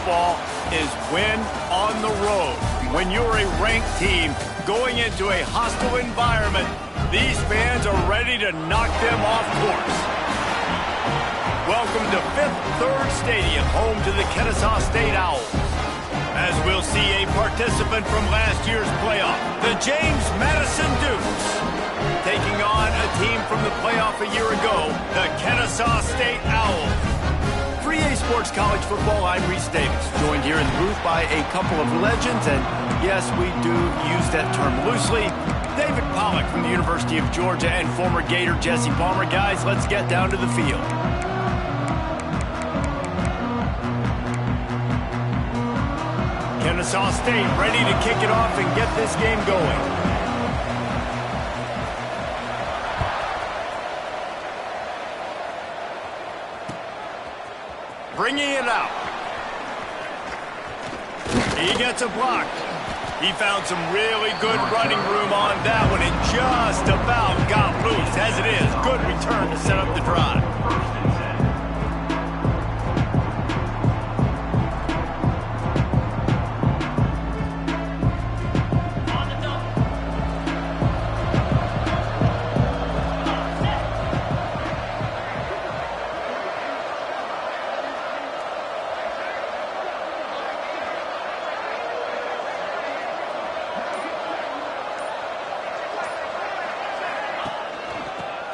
football is win on the road. When you're a ranked team going into a hostile environment, these fans are ready to knock them off course. Welcome to Fifth Third Stadium, home to the Kennesaw State Owls. As we'll see a participant from last year's playoff, the James Madison Dukes, taking on a team from the playoff a year ago, the Kennesaw State Owls. For EA Sports College Football, I'm Reese Davis, joined here in the booth by a couple of legends, and yes, we do use that term loosely. David Pollack from the University of Georgia and former Gator Jesse Palmer. Guys, let's get down to the field. Kennesaw State ready to kick it off and get this game going. Bringing it out. He gets a block. He found some really good running room on that one and just about got loose. As it is, good return to set up the drive.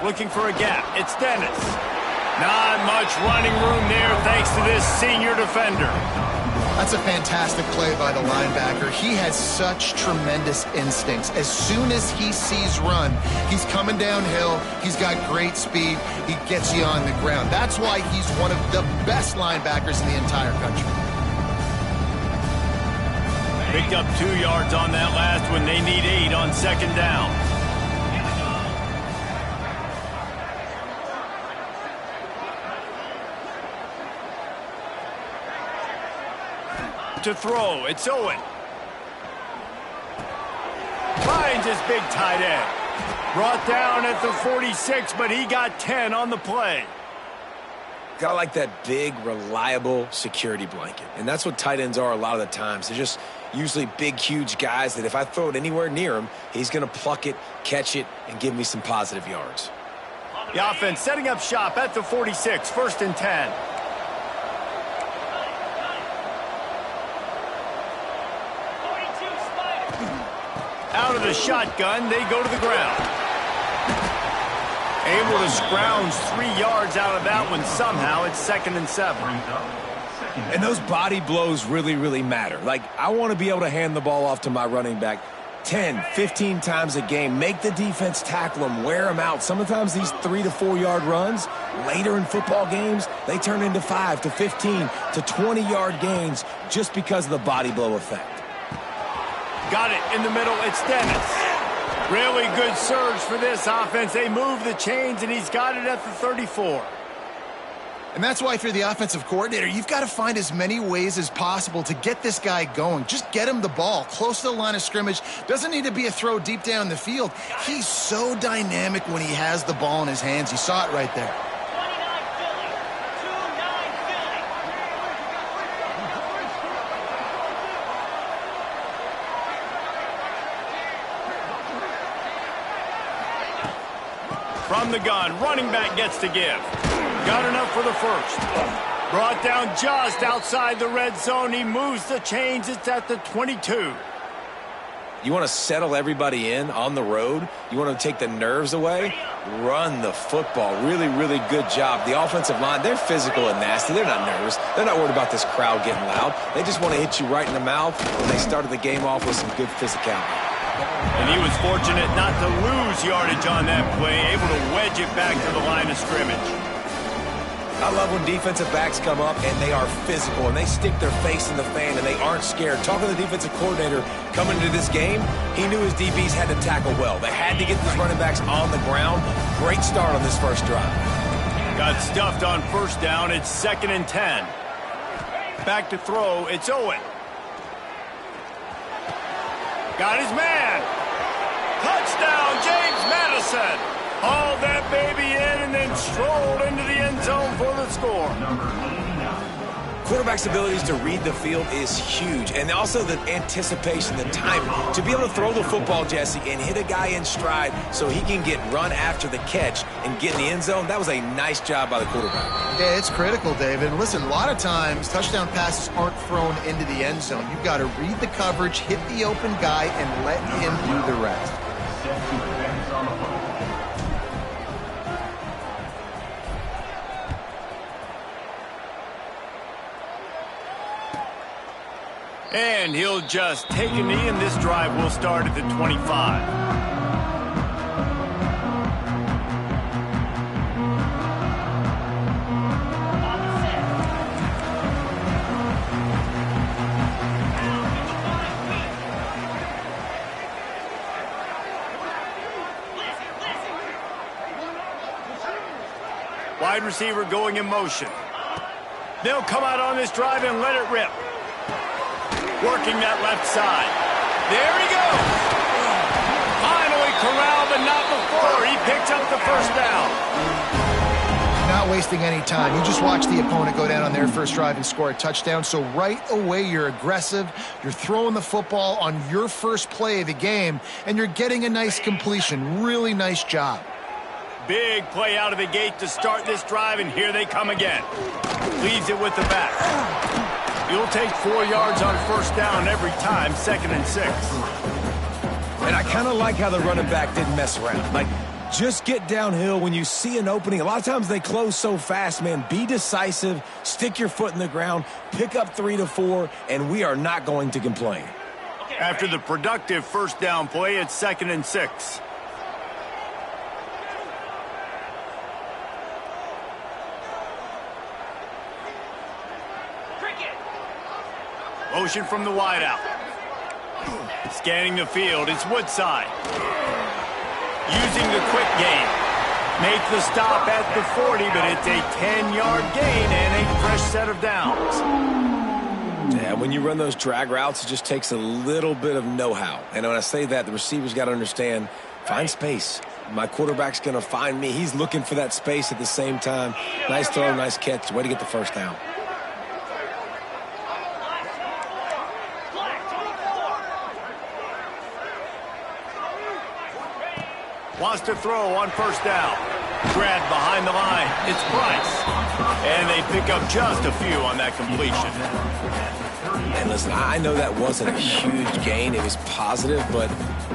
Looking for a gap. It's Dennis. Not much running room there thanks to this senior defender. That's a fantastic play by the linebacker. He has such tremendous instincts. As soon as he sees run, he's coming downhill. He's got great speed. He gets you on the ground. That's why he's one of the best linebackers in the entire country. Picked up 2 yards on that last one. They need 8 on second down. To throw, it's Owen. Finds his big tight end. Brought down at the 46, but he got 10 on the play. Gotta like that big, reliable security blanket. And that's what tight ends are a lot of the times. They're just usually big, huge guys that if I throw it anywhere near him, he's gonna pluck it, catch it, and give me some positive yards. The offense setting up shop at the 46, 1st and 10. Out of the shotgun, they go to the ground. Able to scrounge 3 yards out of that one somehow. It's 2nd and 7. And those body blows really, really matter. Like, I want to be able to hand the ball off to my running back 10, 15 times a game. Make the defense tackle them, wear them out. Sometimes these 3 to 4 yard runs, later in football games, they turn into 5 to 15 to 20 yard gains just because of the body blow effect. Got it in the middle. It's Dennis. Really good surge for this offense. They move the chains, and he's got it at the 34. And that's why if you're the offensive coordinator, you've got to find as many ways as possible to get this guy going. Just get him the ball close to the line of scrimmage. Doesn't need to be a throw deep down the field. He's so dynamic when he has the ball in his hands. You saw it right there. From the gun, running back gets to give. Got enough for the first. Brought down just outside the red zone. He moves the chains. It's at the 22. You want to settle everybody in on the road? You want to take the nerves away? Run the football. Really, really good job. The offensive line, they're physical and nasty. They're not nervous. They're not worried about this crowd getting loud. They just want to hit you right in the mouth, and they started the game off with some good physicality. And he was fortunate not to lose yardage on that play, able to wedge it back to the line of scrimmage. I love when defensive backs come up and they are physical and they stick their face in the fan and they aren't scared. Talking to the defensive coordinator coming into this game, he knew his DBs had to tackle well. They had to get these running backs on the ground. Great start on this first drive. Got stuffed on first down. It's 2nd and 10. Back to throw. It's Owen. Got his man. Touchdown, James Madison. Hauled that baby in and then strolled into the end zone for the score. quarterback's abilities to read the field is huge. And also the anticipation, the timing. To be able to throw the football, Jesse, and hit a guy in stride so he can get run after the catch and get in the end zone, that was a nice job by the quarterback. Yeah, it's critical, David. And listen, a lot of times touchdown passes aren't thrown into the end zone. You've got to read the coverage, hit the open guy, and let him do the rest. And he'll just take a knee, and this drive will start at the 25. Wide receiver going in motion. They'll come out on this drive and let it rip. Working that left side. There he goes. Finally corralled, but not before. He picks up the first down. Not wasting any time. You just watch the opponent go down on their first drive and score a touchdown. So right away, you're aggressive. You're throwing the football on your first play of the game, and you're getting a nice completion. Really nice job. Big play out of the gate to start this drive, and here they come again. Leaves it with the back. You'll take 4 yards on first down every time, 2nd and 6. And I kind of like how the running back didn't mess around. Like, just get downhill when you see an opening. A lot of times they close so fast, man. Be decisive, stick your foot in the ground, pick up 3 to 4, and we are not going to complain. After the productive first down play, it's 2nd and 6. Motion from the wideout. Scanning the field, it's Woodside. Using the quick game. Make the stop at the 40, but it's a 10-yard gain and a fresh set of downs. Yeah, when you run those drag routes, it just takes a little bit of know-how. And when I say that, the receiver's got to understand, find space. My quarterback's going to find me. He's looking for that space at the same time. Nice throw, nice catch. Way to get the first down. Wants to throw on first down. Grabbed behind the line. It's Price. And they pick up just a few on that completion. And listen, I know that wasn't a huge gain. It was positive, but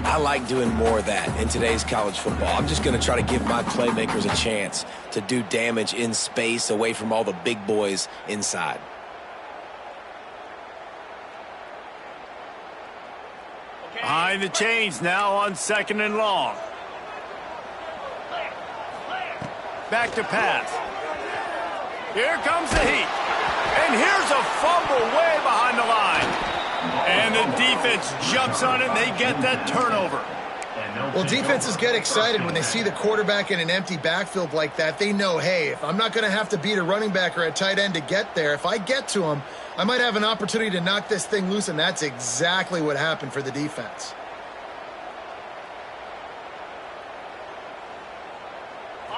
I like doing more of that in today's college football. I'm just going to try to give my playmakers a chance to do damage in space away from all the big boys inside. Behind the chains now on 2nd and long. Back to pass. Here comes the heat. And here's a fumble way behind the line. And the defense jumps on it, and they get that turnover. Well, defenses get excited when they see the quarterback in an empty backfield like that. They know, hey, if I'm not going to have to beat a running back or a tight end to get there, if I get to him, I might have an opportunity to knock this thing loose, and that's exactly what happened for the defense.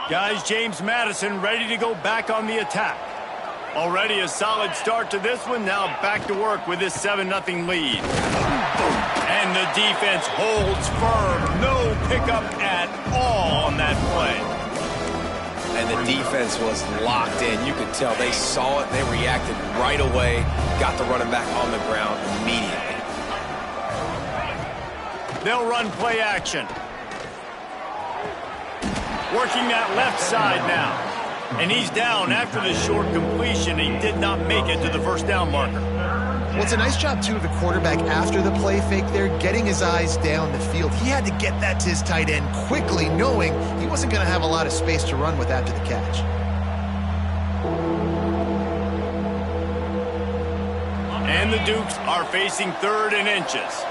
Guys, James Madison ready to go back on the attack. Already a solid start to this one. Now back to work with this 7-0 lead. And the defense holds firm. No pickup at all on that play. And the defense was locked in. You could tell they saw it. They reacted right away. Got the running back on the ground immediately. They'll run play action. Working that left side now. And he's down after the short completion. He did not make it to the first down marker. Well, it's a nice job, too, of the quarterback after the play fake there, getting his eyes down the field. He had to get that to his tight end quickly, knowing he wasn't going to have a lot of space to run with after the catch. And the Dukes are facing 3rd and inches.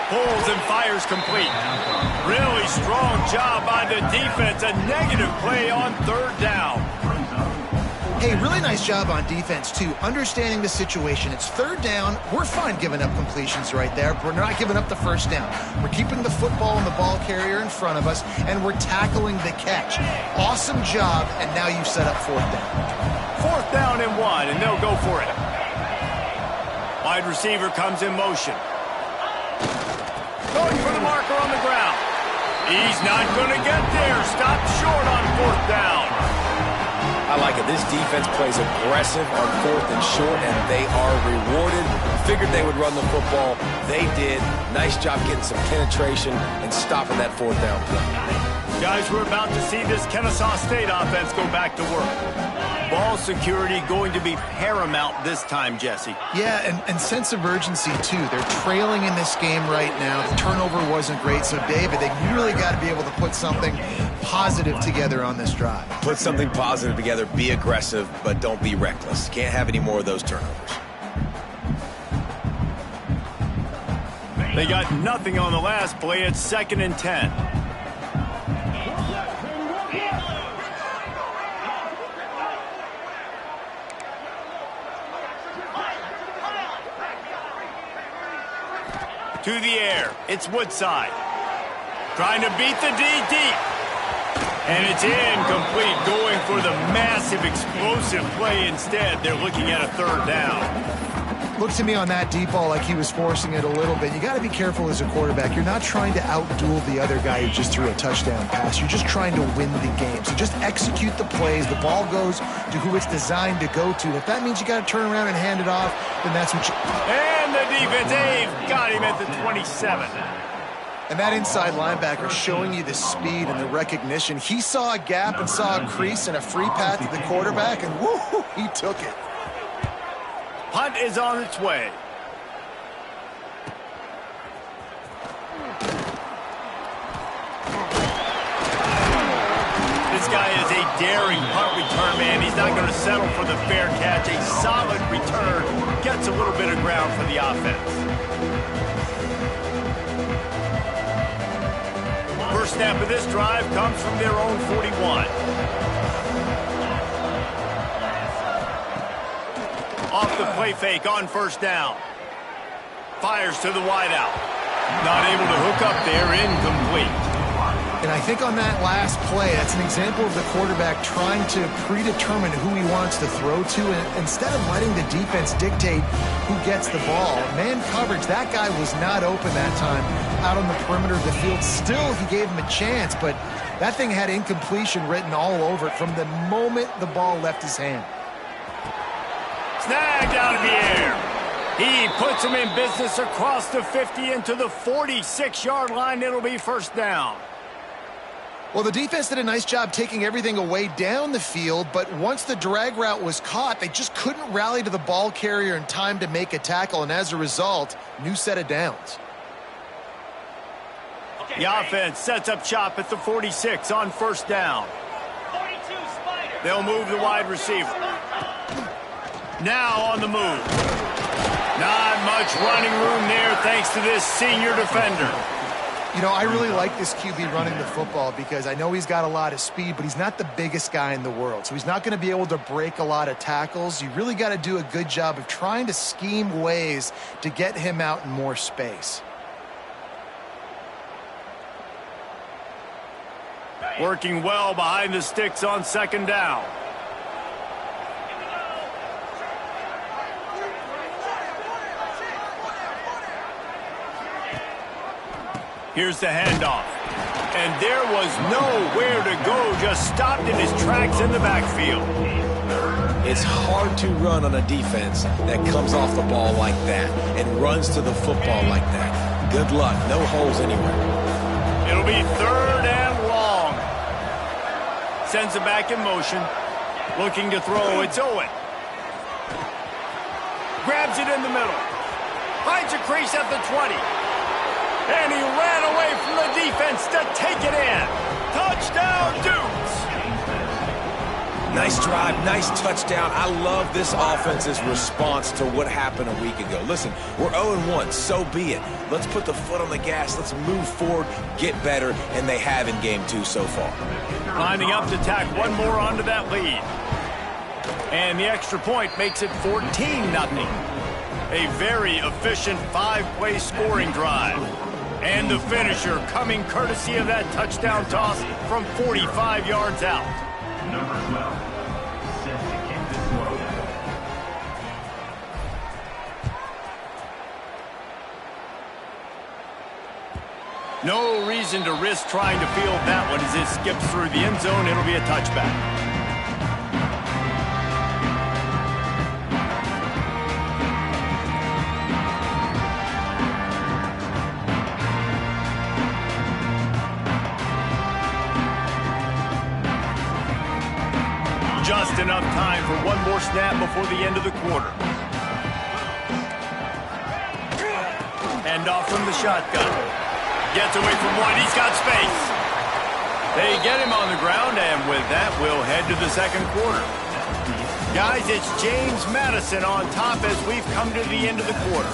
Pulls and fires complete. Really strong job by the defense. A negative play on 3rd down. Hey, really nice job on defense, too. Understanding the situation. It's third down. We're fine giving up completions right there, but we're not giving up the first down. We're keeping the football and the ball carrier in front of us, and we're tackling the catch. Awesome job, and now you've set up fourth down. Fourth down and 1, and they'll go for it. Wide receiver comes in motion. Going for the marker on the ground. He's not going to get there. Stopped short on fourth down. I like it. This defense plays aggressive on fourth and short, and they are rewarded. Figured they would run the football. They did. Nice job getting some penetration and stopping that fourth down play. Guys, we're about to see this Kennesaw State offense go back to work. Ball security going to be paramount this time, Jesse. Yeah, and sense of urgency, too. They're trailing in this game right now. The turnover wasn't great, so, David, they really got to be able to put something positive together on this drive. Put something positive together, be aggressive, but don't be reckless. Can't have any more of those turnovers. They got nothing on the last play. It's 2nd and 10. To the air. It's Woodside. Trying to beat the D deep. And it's incomplete. Going for the massive explosive play instead. They're looking at a third down. Looked to me on that deep ball like he was forcing it a little bit. You got to be careful as a quarterback. You're not trying to outduel the other guy who just threw a touchdown pass. You're just trying to win the game. So just execute the plays. The ball goes to who it's designed to go to. And if that means you got to turn around and hand it off, then that's what you... And the defense, they've got him at the 27. And that inside linebacker showing you the speed and the recognition. He saw a gap and saw a crease and a free path to the quarterback, and woo, he took it. Punt is on its way. This guy is a daring punt return man. He's not going to settle for the fair catch. A solid return. Gets a little bit of ground for the offense. First snap of this drive comes from their own 41. Off the play fake on first down. Fires to the wideout. Not able to hook up there. Incomplete. And I think on that last play, that's an example of the quarterback trying to predetermine who he wants to throw to, and instead of letting the defense dictate who gets the ball. Man coverage, that guy was not open that time out on the perimeter of the field. Still, he gave him a chance, but that thing had incompletion written all over it from the moment the ball left his hand. Snagged out of the air. He puts him in business across the 50 into the 46-yard line. It'll be first down. Well, the defense did a nice job taking everything away down the field, but once the drag route was caught, they just couldn't rally to the ball carrier in time to make a tackle, and as a result, new set of downs. The offense sets up shop at the 46 on first down. They'll move the wide receiver. Now on the move. Not much running room there thanks to this senior defender. You know, I really like this QB running the football because I know he's got a lot of speed, but he's not the biggest guy in the world. So he's not going to be able to break a lot of tackles. You really got to do a good job of trying to scheme ways to get him out in more space. Working well behind the sticks on second down. Here's the handoff. And there was nowhere to go, just stopped in his tracks in the backfield. It's hard to run on a defense that comes off the ball like that and runs to the football like that. Good luck. No holes anywhere. It'll be third and long. Sends it back in motion. Looking to throw. It's Owen. Grabs it in the middle. Finds a crease at the 20. And he ran away from the defense to take it in. Touchdown, Dukes! Nice drive, nice touchdown. I love this offense's response to what happened a week ago. Listen, we're 0-1, so be it. Let's put the foot on the gas. Let's move forward, get better, and they have in game 2 so far. Lining up to tack one more onto that lead. And the extra point makes it 14-0. A very efficient 5-play scoring drive. And the finisher coming courtesy of that touchdown toss from 45 yards out. Number 12, set to kick this one. No reason to risk trying to field that one as it skips through the end zone. It'll be a touchback. Just enough time for one more snap before the end of the quarter. Hand off from the shotgun. Gets away from one. He's got space. They get him on the ground, and with that, we'll head to the second quarter. Guys, it's James Madison on top as we've come to the end of the quarter.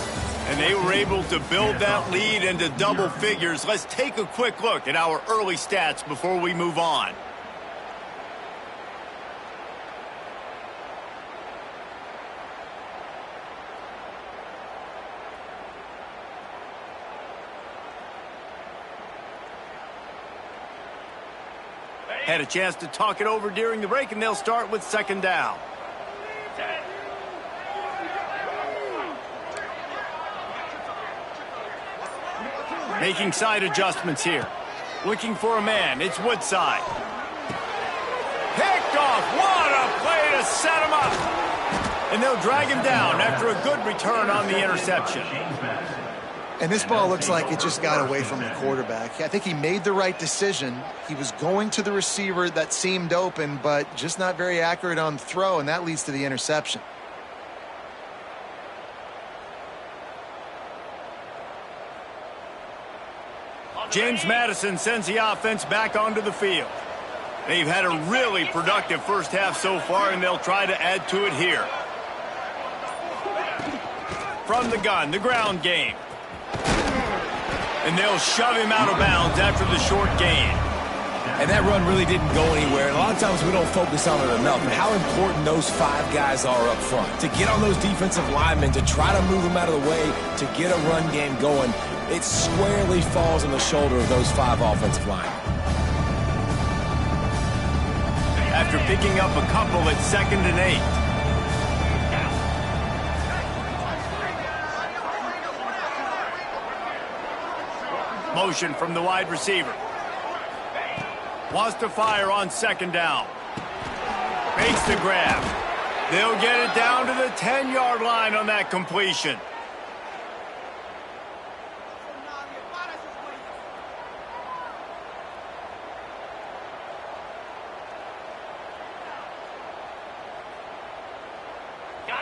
And they were able to build that lead into double figures. Let's take a quick look at our early stats before we move on. Had a chance to talk it over during the break, and they'll start with second down. Making side adjustments here. Looking for a man. It's Woodside. Picked off. What a play to set him up. And they'll drag him down after a good return on the interception. And this ball looks like it just got away from the quarterback. I think he made the right decision. He was going to the receiver that seemed open, but just not very accurate on the throw, and that leads to the interception. James Madison sends the offense back onto the field. They've had a really productive first half so far, and they'll try to add to it here. From the gun, the ground game. And they'll shove him out of bounds after the short gain. And that run really didn't go anywhere. And a lot of times we don't focus on it enough. And how important those 5 guys are up front. To get on those defensive linemen, to try to move them out of the way, to get a run game going, it squarely falls on the shoulder of those 5 offensive linemen. After picking up a couple at 2nd and 8. Motion from the wide receiver. Wants to fire on 2nd down. Makes the grab. They'll get it down to the 10-yard line on that completion.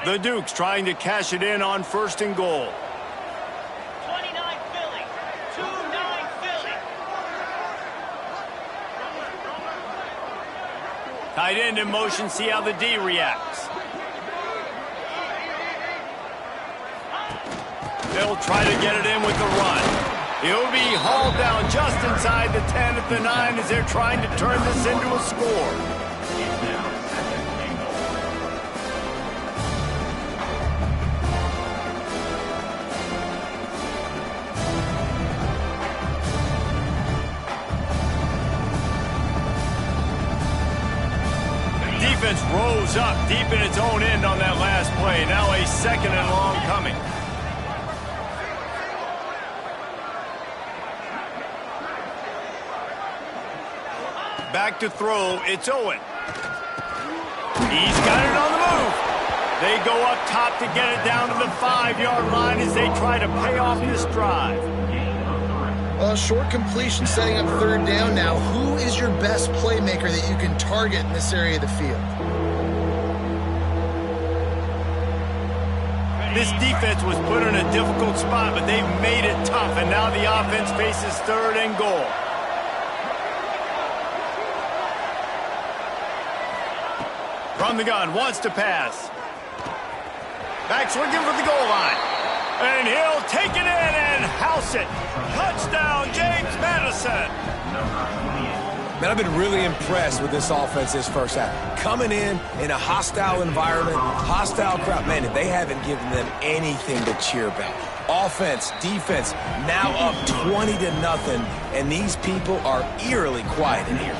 The Dukes trying to cash it in on 1st and goal. Tight end in motion, see how the D reacts. They'll try to get it in with the run. He'll be hauled down just inside the 10 at the 9 as they're trying to turn this into a score. Defense rose up deep in its own end on that last play. Now a 2nd and long coming. Back to throw. It's Owen. He's got it on the move. They go up top to get it down to the 5-yard line as they try to pay off this drive. Well, short completion setting up 3rd down now. Who is your best playmaker that you can target in this area of the field? This defense was put in a difficult spot, but they've made it tough, and now the offense faces 3rd and goal. From the gun, wants to pass. Back's looking for the goal line. And he'll take it in and house it. Touchdown, James Madison. Man, I've been really impressed with this offense this first half. Coming in a hostile environment, hostile crowd. Man, they haven't given them anything to cheer about. Offense, defense, now up 20-0, and these people are eerily quiet in here.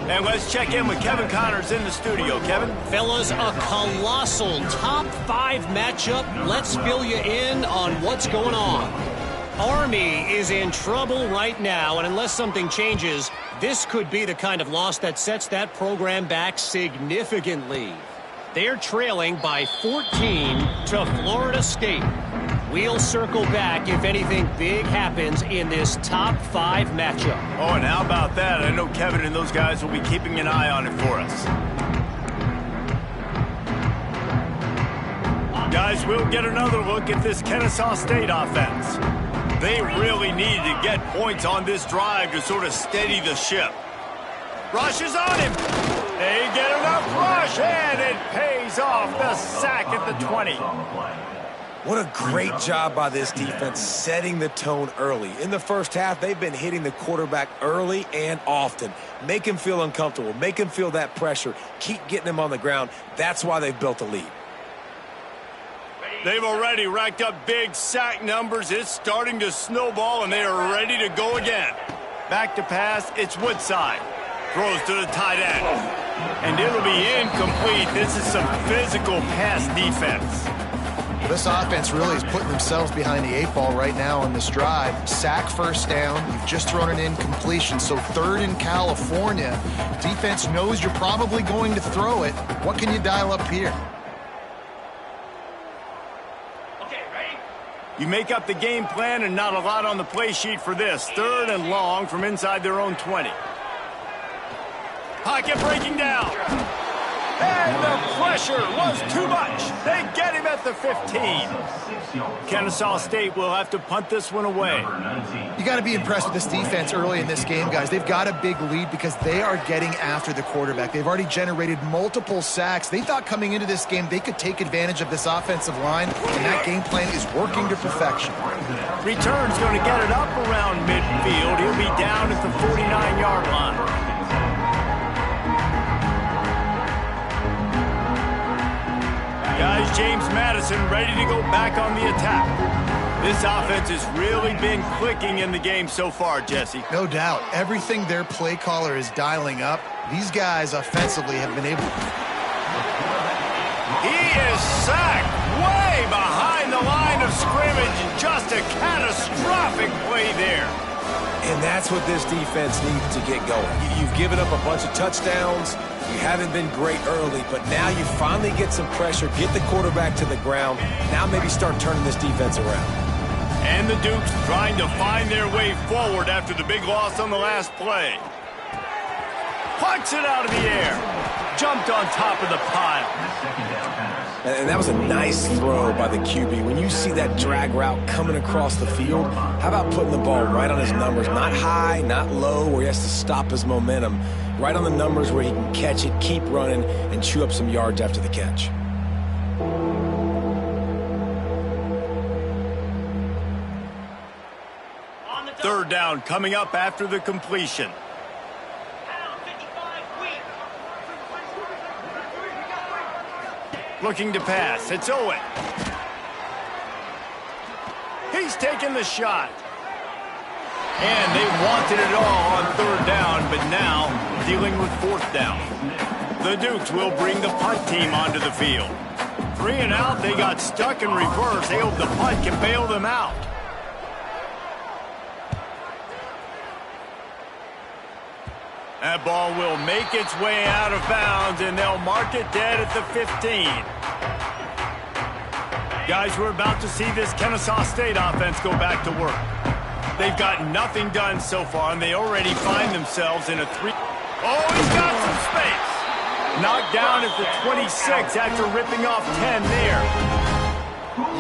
And let's check in with Kevin Connors in the studio. Kevin? Fellas, a colossal top 5 matchup. Let's fill you in on what's going on. Army is in trouble right now, and unless something changes, this could be the kind of loss that sets that program back significantly. They're trailing by 14 to Florida State. We'll circle back if anything big happens in this top 5 matchup. Oh, and how about that? I know Kevin and those guys will be keeping an eye on it for us. Guys, we'll get another look at this Kennesaw State offense. They really need to get points on this drive to sort of steady the ship. Rush is on him. They get enough rush, and it pays off. The sack at the 20. What a great job by this defense setting the tone early. In the first half, they've been hitting the quarterback early and often. Make him feel uncomfortable. Make him feel that pressure. Keep getting him on the ground. That's why they've built a lead. They've already racked up big sack numbers. It's starting to snowball, and they are ready to go again. Back to pass, it's Woodside. Throws to the tight end. And it'll be incomplete. This is some physical pass defense. This offense really is putting themselves behind the 8 ball right now on this drive. Sack first down. You've just thrown an incompletion. So 3rd in California. Defense knows you're probably going to throw it. What can you dial up here? You make up the game plan and not a lot on the play sheet for this. 3rd and long from inside their own 20. Pocket breaking down. And the pressure was too much. They get him at the 15. Kennesaw State will have to punt this one away. You got to be impressed with this defense early in this game, guys. They've got a big lead because they are getting after the quarterback. They've already generated multiple sacks. They thought coming into this game they could take advantage of this offensive line, and that game plan is working to perfection. Return's going to get it up around midfield. He'll be down at the 49-yard line. Guys, James Madison ready to go back on the attack. This offense has really been clicking in the game so far, Jesse. No doubt. Everything their play caller is dialing up, these guys offensively have been able. He is sacked way behind the line of scrimmage. Just a catastrophic play there. And that's what this defense needs to get going. You've given up a bunch of touchdowns. You haven't been great early, but now you finally get some pressure, get the quarterback to the ground. Now maybe start turning this defense around. And the Dukes trying to find their way forward after the big loss on the last play. Punts it out of the air. Jumped on top of the pile. And that was a nice throw by the QB. When you see that drag route coming across the field, how about putting the ball right on his numbers? Not high, not low, where he has to stop his momentum. Right on the numbers where he can catch it, keep running, and chew up some yards after the catch. Third down coming up after the completion. Looking to pass. It's Owen. He's taking the shot. And they wanted it all on 3rd down, but now dealing with 4th down. The Dukes will bring the punt team onto the field. 3 and out, they got stuck in reverse. They hope the punt can bail them out. That ball will make its way out of bounds, and they'll mark it dead at the 15. Guys, we're about to see this Kennesaw State offense go back to work. They've got nothing done so far, and they already find themselves in a 3. Oh, he's got some space. Knocked down at the 26 after ripping off 10 there.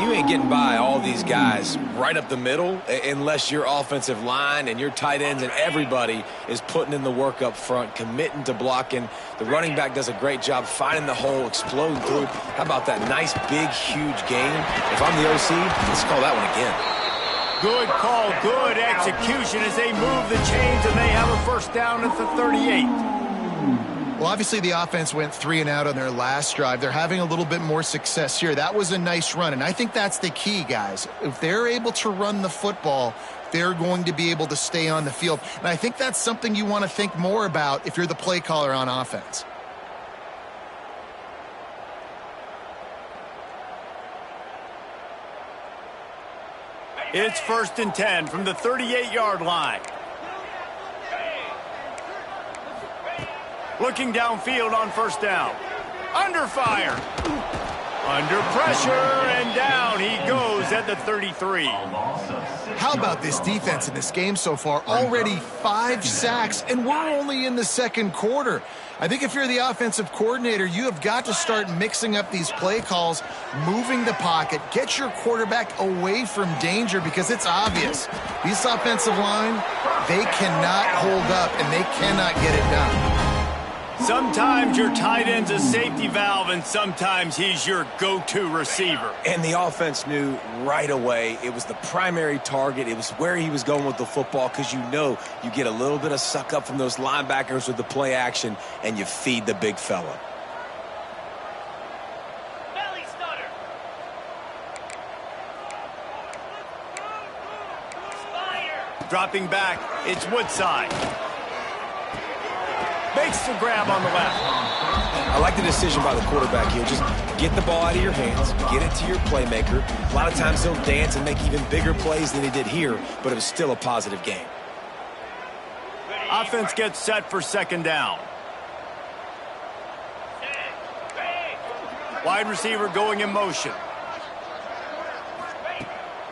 You ain't getting by all these guys right up the middle unless your offensive line and your tight ends and everybody is putting in the work up front, committing to blocking. The running back does a great job finding the hole, exploding through. How about that nice, big, huge game? If I'm the OC, let's call that one again. Good call, good execution as they move the chains, and they have a first down at the 38. Well, obviously the offense went 3 and out on their last drive. They're having a little bit more success here. That was a nice run, and I think that's the key, guys. If they're able to run the football, they're going to be able to stay on the field. And I think that's something you want to think more about if you're the play caller on offense. It's 1st and 10 from the 38-yard line. Looking downfield on first down. Under fire. Under pressure, and down he goes at the 33. How about this defense in this game so far? Already 5 sacks, and we're only in the second quarter. I think if you're the offensive coordinator, you have got to start mixing up these play calls, moving the pocket, get your quarterback away from danger, because it's obvious. This offensive line, they cannot hold up, and they cannot get it done. Sometimes your tight end's a safety valve, and sometimes he's your go-to receiver. And the offense knew right away it was the primary target. It was where he was going with the football, because you know you get a little bit of suck up from those linebackers with the play action, and you feed the big fella. Belly stutter. Spider. Dropping back, it's Woodside. Makes the grab on the left. I like the decision by the quarterback here. Just get the ball out of your hands, get it to your playmaker. A lot of times he'll dance and make even bigger plays than he did here, but it was still a positive game. Offense gets set for second down. Wide receiver going in motion.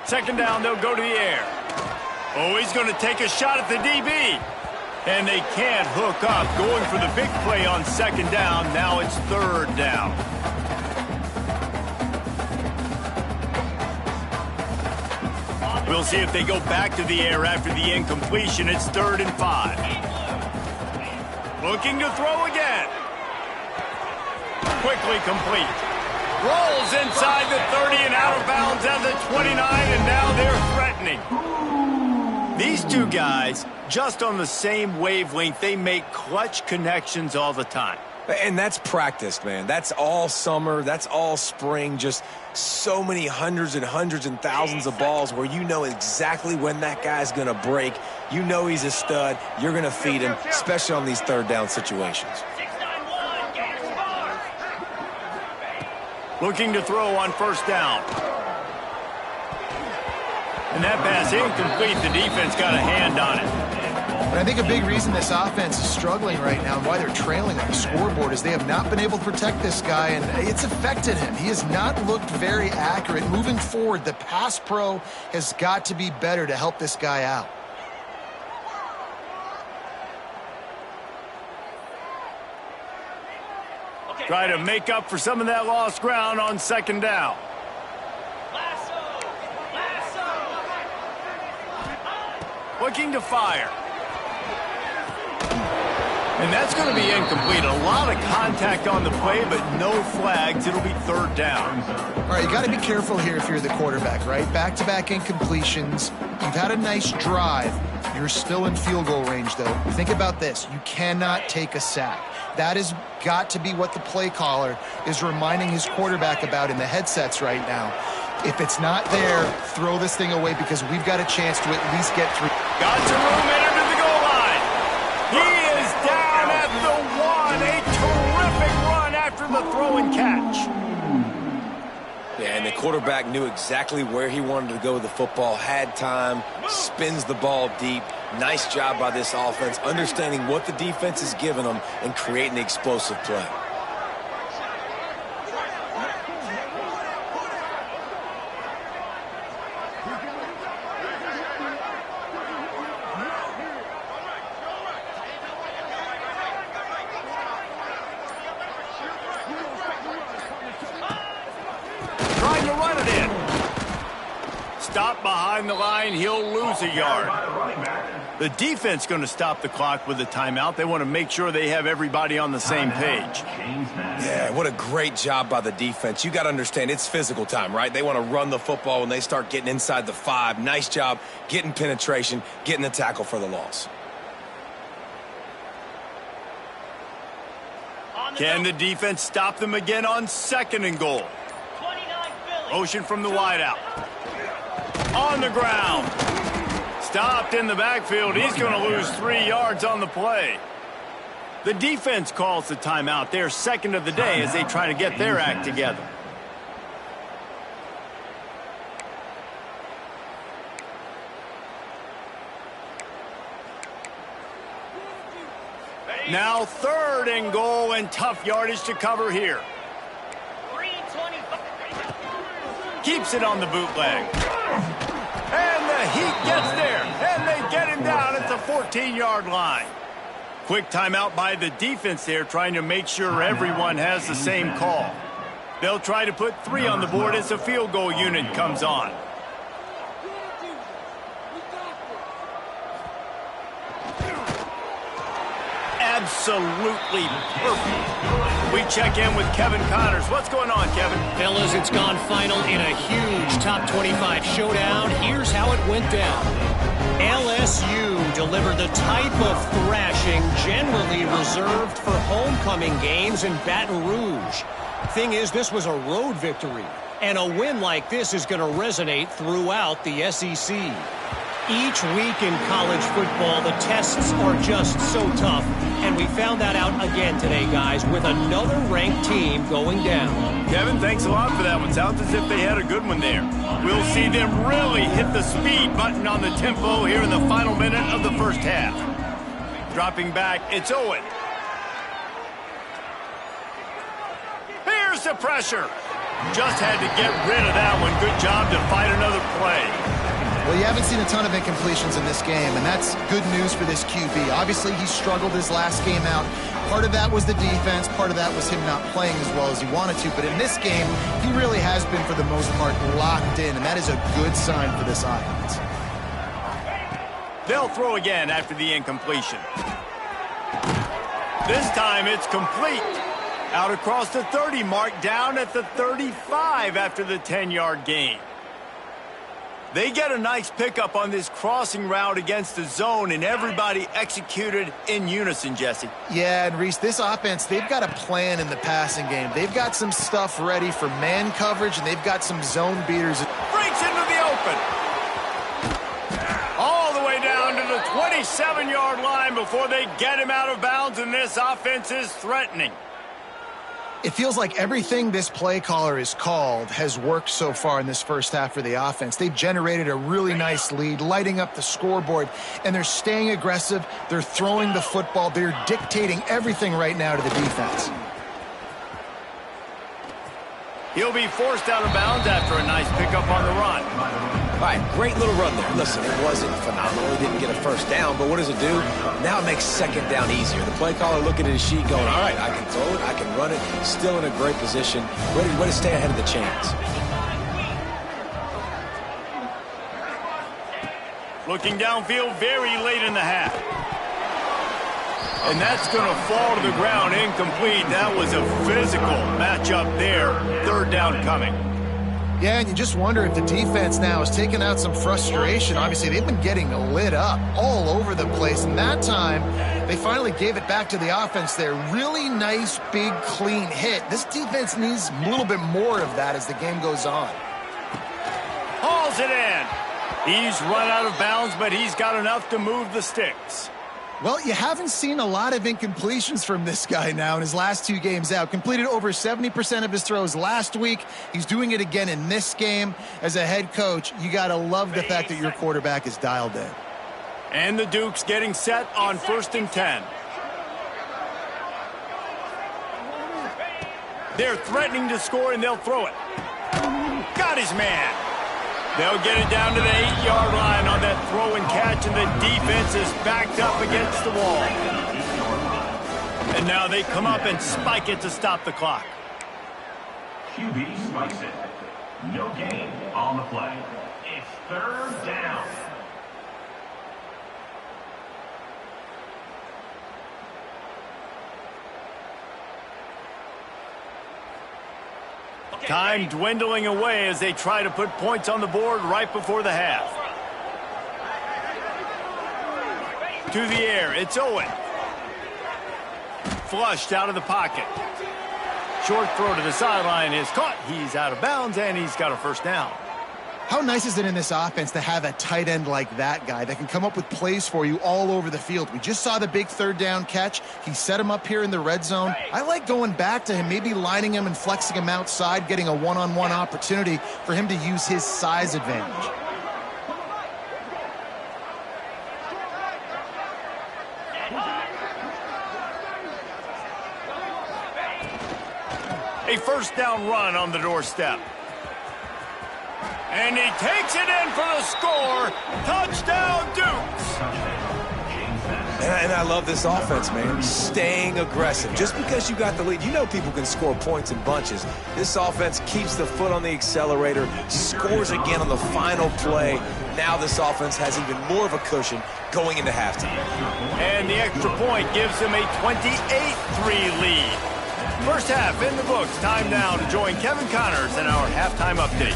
Second down, they'll go to the air. Oh, he's going to take a shot at the DB. And they can't hook up. Going for the big play on second down. Now it's third down. We'll see if they go back to the air after the incompletion. It's 3rd and 5. Looking to throw again. Quickly complete. Rolls inside the 30 and out of bounds at the 29, and now they're threatening. These two guys, just on the same wavelength, they make clutch connections all the time. And that's practiced, man. That's all summer. That's all spring. Just so many hundreds and thousands of balls where you know exactly when that guy's going to break. You know he's a stud. You're going to feed him, especially on these third down situations. Looking to throw on first down. And that pass incomplete. The defense got a hand on it. And I think a big reason this offense is struggling right now and why they're trailing on the scoreboard is they have not been able to protect this guy, and it's affected him. He has not looked very accurate. Moving forward, the pass pro has got to be better to help this guy out. Try to make up for some of that lost ground on second down. Looking to fire. And that's going to be incomplete. A lot of contact on the play, but no flags. It'll be third down. All right, you got to be careful here if you're the quarterback, right? Back-to-back incompletions. You've had a nice drive. You're still in field goal range, though. Think about this. You cannot take a sack. That has got to be what the play caller is reminding his quarterback about in the headsets right now. If it's not there, throw this thing away because we've got a chance to at least get through. Got some room, entered to the goal line. He is down at the 1. A terrific run after the throw and catch. Yeah, and the quarterback knew exactly where he wanted to go with the football, had time, spins the ball deep. Nice job by this offense, understanding what the defense is giving them and creating the explosive play. Trying to run it in. Stop behind the line. He'll lose a yard. The defense going to stop the clock with a timeout. They want to make sure they have everybody on the same page. Yeah, what a great job by the defense. You got to understand, it's physical time, right? They want to run the football when they start getting inside the 5. Nice job getting penetration, getting the tackle for the loss. Can the defense stop them again on 2nd and goal? Motion from the wideout. On the ground. Stopped in the backfield. He's going to lose 3 yards on the play. The defense calls the timeout. Their 2nd of the day as they try to get their act together. Now 3rd and goal and tough yardage to cover here. Keeps it on the bootleg. And the Heat gets there. And they get him down at the 14-yard line. Quick timeout by the defense there, trying to make sure everyone has the same call. They'll try to put 3 on the board as the field goal unit comes on. Absolutely perfect. We check in with Kevin Connors. What's going on, Kevin? Fellas, it's gone final in a huge top 25 showdown. Here's how it went down. LSU delivered the type of thrashing generally reserved for homecoming games in Baton Rouge. Thing is, this was a road victory, and a win like this is going to resonate throughout the SEC. Each week in college football, the tests are just so tough, and we found that out again today, guys, with another ranked team going down. Kevin, thanks a lot for that one. Sounds as if they had a good one there. We'll see them really hit the speed button on the tempo here in the final minute of the first half. Dropping back, it's Owen. Here's the pressure. Just had to get rid of that one. Good job to fight another play. Well, you haven't seen a ton of incompletions in this game, and that's good news for this QB. Obviously, he struggled his last game out. Part of that was the defense. Part of that was him not playing as well as he wanted to. But in this game, he really has been, for the most part, locked in, and that is a good sign for this offense. They'll throw again after the incompletion. This time it's complete. Out across the 30 mark, down at the 35 after the 10-yard gain. They get a nice pickup on this crossing route against the zone, and everybody executed in unison, Jesse. Yeah, and Reese, this offense, they've got a plan in the passing game. They've got some stuff ready for man coverage, and they've got some zone beaters. Breaks into the open. All the way down to the 27-yard line before they get him out of bounds, and this offense is threatening. It feels like everything this play caller has called has worked so far in this first half for the offense. They've generated a really nice lead, lighting up the scoreboard, and they're staying aggressive. They're throwing the football. They're dictating everything right now to the defense. He'll be forced out of bounds after a nice pickup on the run. All right, great little run there. Listen, it wasn't phenomenal. He didn't get a first down, but what does it do? Now it makes 2nd down easier. The play caller looking at his sheet going, all right, I can throw it, I can run it, still in a great position, ready to stay ahead of the chains. Looking downfield very late in the half. And that's going to fall to the ground, incomplete. That was a physical matchup there. 3rd down coming. Yeah, and you just wonder if the defense now is taking out some frustration. Obviously, they've been getting lit up all over the place. And that time, they finally gave it back to the offense there. Really nice, big, clean hit. This defense needs a little bit more of that as the game goes on. Hauls it in. He's run out of bounds, but he's got enough to move the sticks. Well, you haven't seen a lot of incompletions from this guy now in his last 2 games out. Completed over 70% of his throws last week. He's doing it again in this game. As a head coach, you got to love the fact that your quarterback is dialed in. And the Dukes getting set on 1st and 10. They're threatening to score, and they'll throw it. Got his man. They'll get it down to the 8-yard line on that throw and catch, and the defense is backed up against the wall. And now they come up and spike it to stop the clock. QB spikes it. No gain on the play. It's 3rd down. Time dwindling away as they try to put points on the board right before the half. To the air, it's Owen. Flushed out of the pocket. Short throw to the sideline is caught. He's out of bounds, and he's got a first down. How nice is it in this offense to have a tight end like that guy that can come up with plays for you all over the field? We just saw the big third down catch. He set him up here in the red zone. I like going back to him, maybe lining him and flexing him outside, getting a one-on-one opportunity for him to use his size advantage. A first down run on the doorstep. And he takes it in for the score. Touchdown, Dukes. And I love this offense, man. Staying aggressive. Just because you got the lead, you know people can score points in bunches. This offense keeps the foot on the accelerator, scores again on the final play. Now this offense has even more of a cushion going into halftime. And the extra point gives them a 28-3 lead. First half in the books. Time now to join Kevin Connors in our halftime update.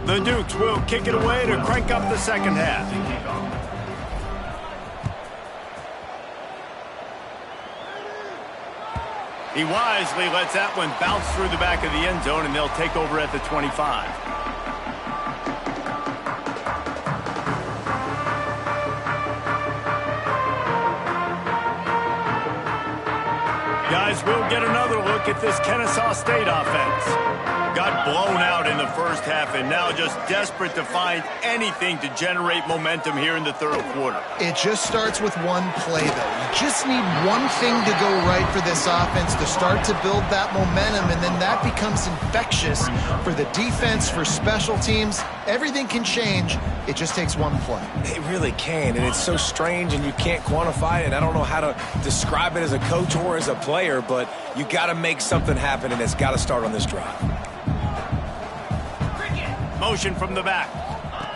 The Dukes will kick it away to crank up the second half. He wisely lets that one bounce through the back of the end zone, and they'll take over at the 25. Guys, we'll get another look at this Kennesaw State offense. Got blown out in the first half and now just desperate to find anything to generate momentum here in the third quarter. It just starts with one play, though. You just need one thing to go right for this offense to start to build that momentum, and then that becomes infectious for the defense, for special teams. Everything can change. It just takes one play. It really can, and it's so strange, and you can't quantify it. I don't know how to describe it as a coach or as a player, but you got to make something happen, and it's got to start on this drive. Motion from the back.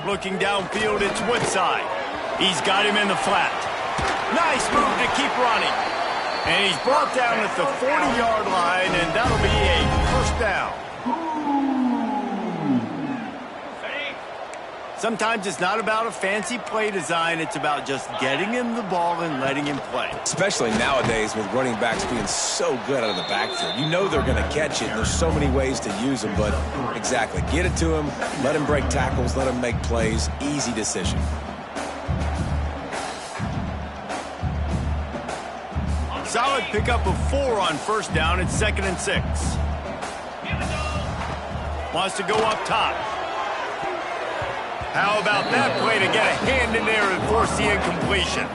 Looking downfield, it's Woodside. He's got him in the flat. Nice move to keep running. And he's brought down at the 40-yard line, and that'll be a first down. Sometimes it's not about a fancy play design. It's about just getting him the ball and letting him play. Especially nowadays with running backs being so good out of the backfield. You know they're going to catch it. There's so many ways to use them, but exactly. Get it to him, let him break tackles, let him make plays. Easy decision. Solid pickup of 4 on first down. It's 2nd and 6. Wants to go up top. How about that play to get a hand in there and force the incompletion?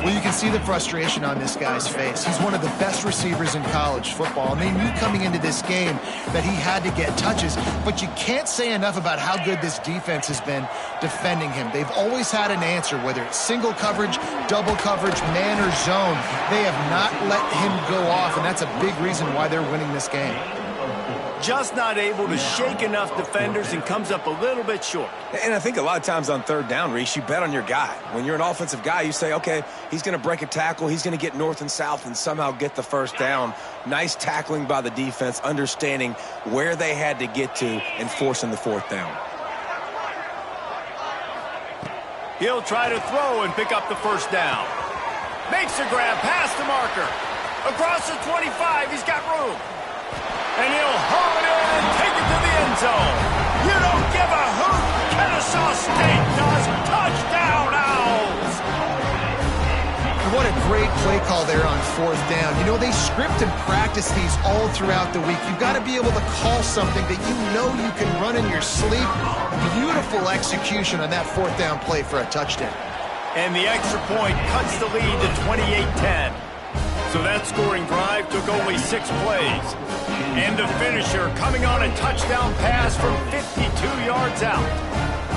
Well, you can see the frustration on this guy's face. He's one of the best receivers in college football, and they knew coming into this game that he had to get touches, but you can't say enough about how good this defense has been defending him. They've always had an answer, whether it's single coverage, double coverage, man or zone. They have not let him go off, and that's a big reason why they're winning this game. Just not able to shake enough defenders and comes up a little bit short. And I think a lot of times on third down, Reese, you bet on your guy. When you're an offensive guy, you say, okay, he's going to break a tackle, he's going to get north and south and somehow get the first down. Nice tackling by the defense, understanding where they had to get to and forcing the fourth down. He'll try to throw and pick up the first down. Makes a grab past the marker. Across the 25, he's got room. And he'll haul it in and take it to the end zone. You don't give a hoot. Kennesaw State does. Touchdown, Owls. And what a great play call there on fourth down. You know, they script and practice these all throughout the week. You've got to be able to call something that you know you can run in your sleep. Beautiful execution on that fourth down play for a touchdown. And the extra point cuts the lead to 28-10. So that scoring drive took only 6 plays. And the finisher coming on a touchdown pass from 52 yards out.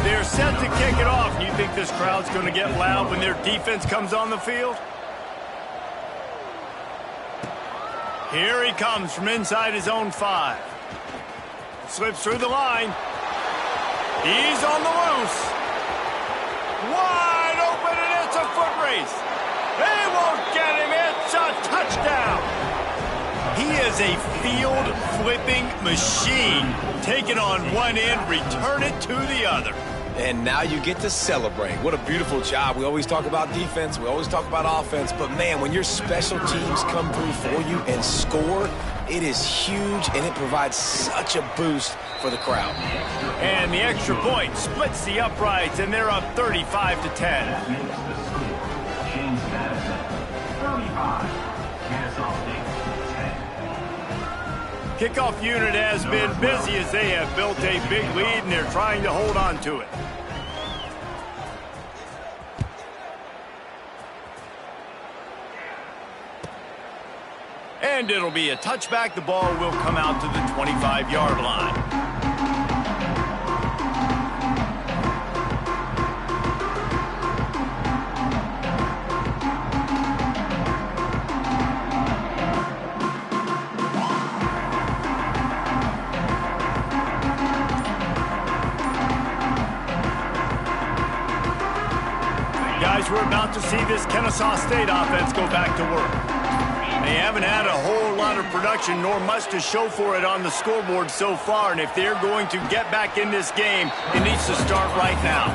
They're set to kick it off. You think this crowd's going to get loud when their defense comes on the field? Here he comes from inside his own 5. Slips through the line. He's on the loose. Wide open, and it's a foot race. They won't get him. It's a touchdown. He is a field-flipping machine. Take it on one end, return it to the other. And now you get to celebrate. What a beautiful job. We always talk about defense. We always talk about offense. But, man, when your special teams come through for you and score, it is huge, and it provides such a boost for the crowd. And the extra point splits the uprights, and they're up 35 to 10. Makes the switch. James Madison, 35. Kennesaw State, 10. Kickoff unit has been busy as they have built a big lead, and they're trying to hold on to it. And it'll be a touchback. The ball will come out to the 25-yard line. Guys, we're about to see this Kennesaw State offense go back to work. They haven't had a whole lot of production, nor much to show for it on the scoreboard so far. And if they're going to get back in this game, it needs to start right now.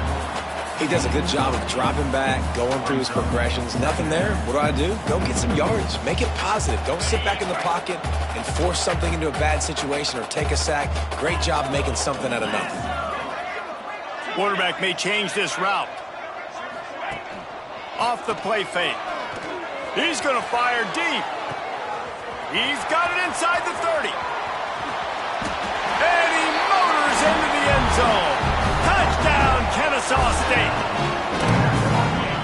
He does a good job of dropping back, going through his progressions. Nothing there. What do? Go get some yards. Make it positive. Don't sit back in the pocket and force something into a bad situation or take a sack. Great job making something out of nothing. Quarterback may change this route. Off the play fake. He's going to fire deep. He's got it inside the 30. And he motors into the end zone. Touchdown, Kennesaw State.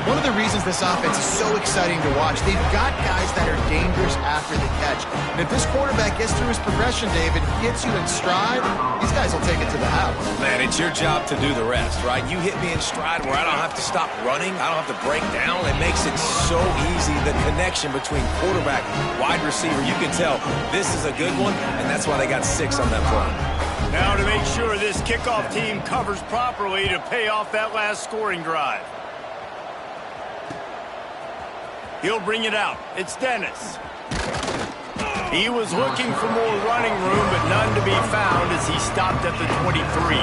One of the reasons this offense is so exciting to watch, they've got guys that are dangerous after the catch. And if this quarterback gets through his progression, David, gets you in stride, these guys will take it to the house. Man, it's your job to do the rest, right? You hit me in stride where I don't have to stop running. I don't have to break down. It makes it so easy, the connection between quarterback, wide receiver. You can tell this is a good one, and that's why they got 6 on that play. Now to make sure this kickoff team covers properly to pay off that last scoring drive. He'll bring it out. It's Dennis. He was looking for more running room, but none to be found as he stopped at the 23.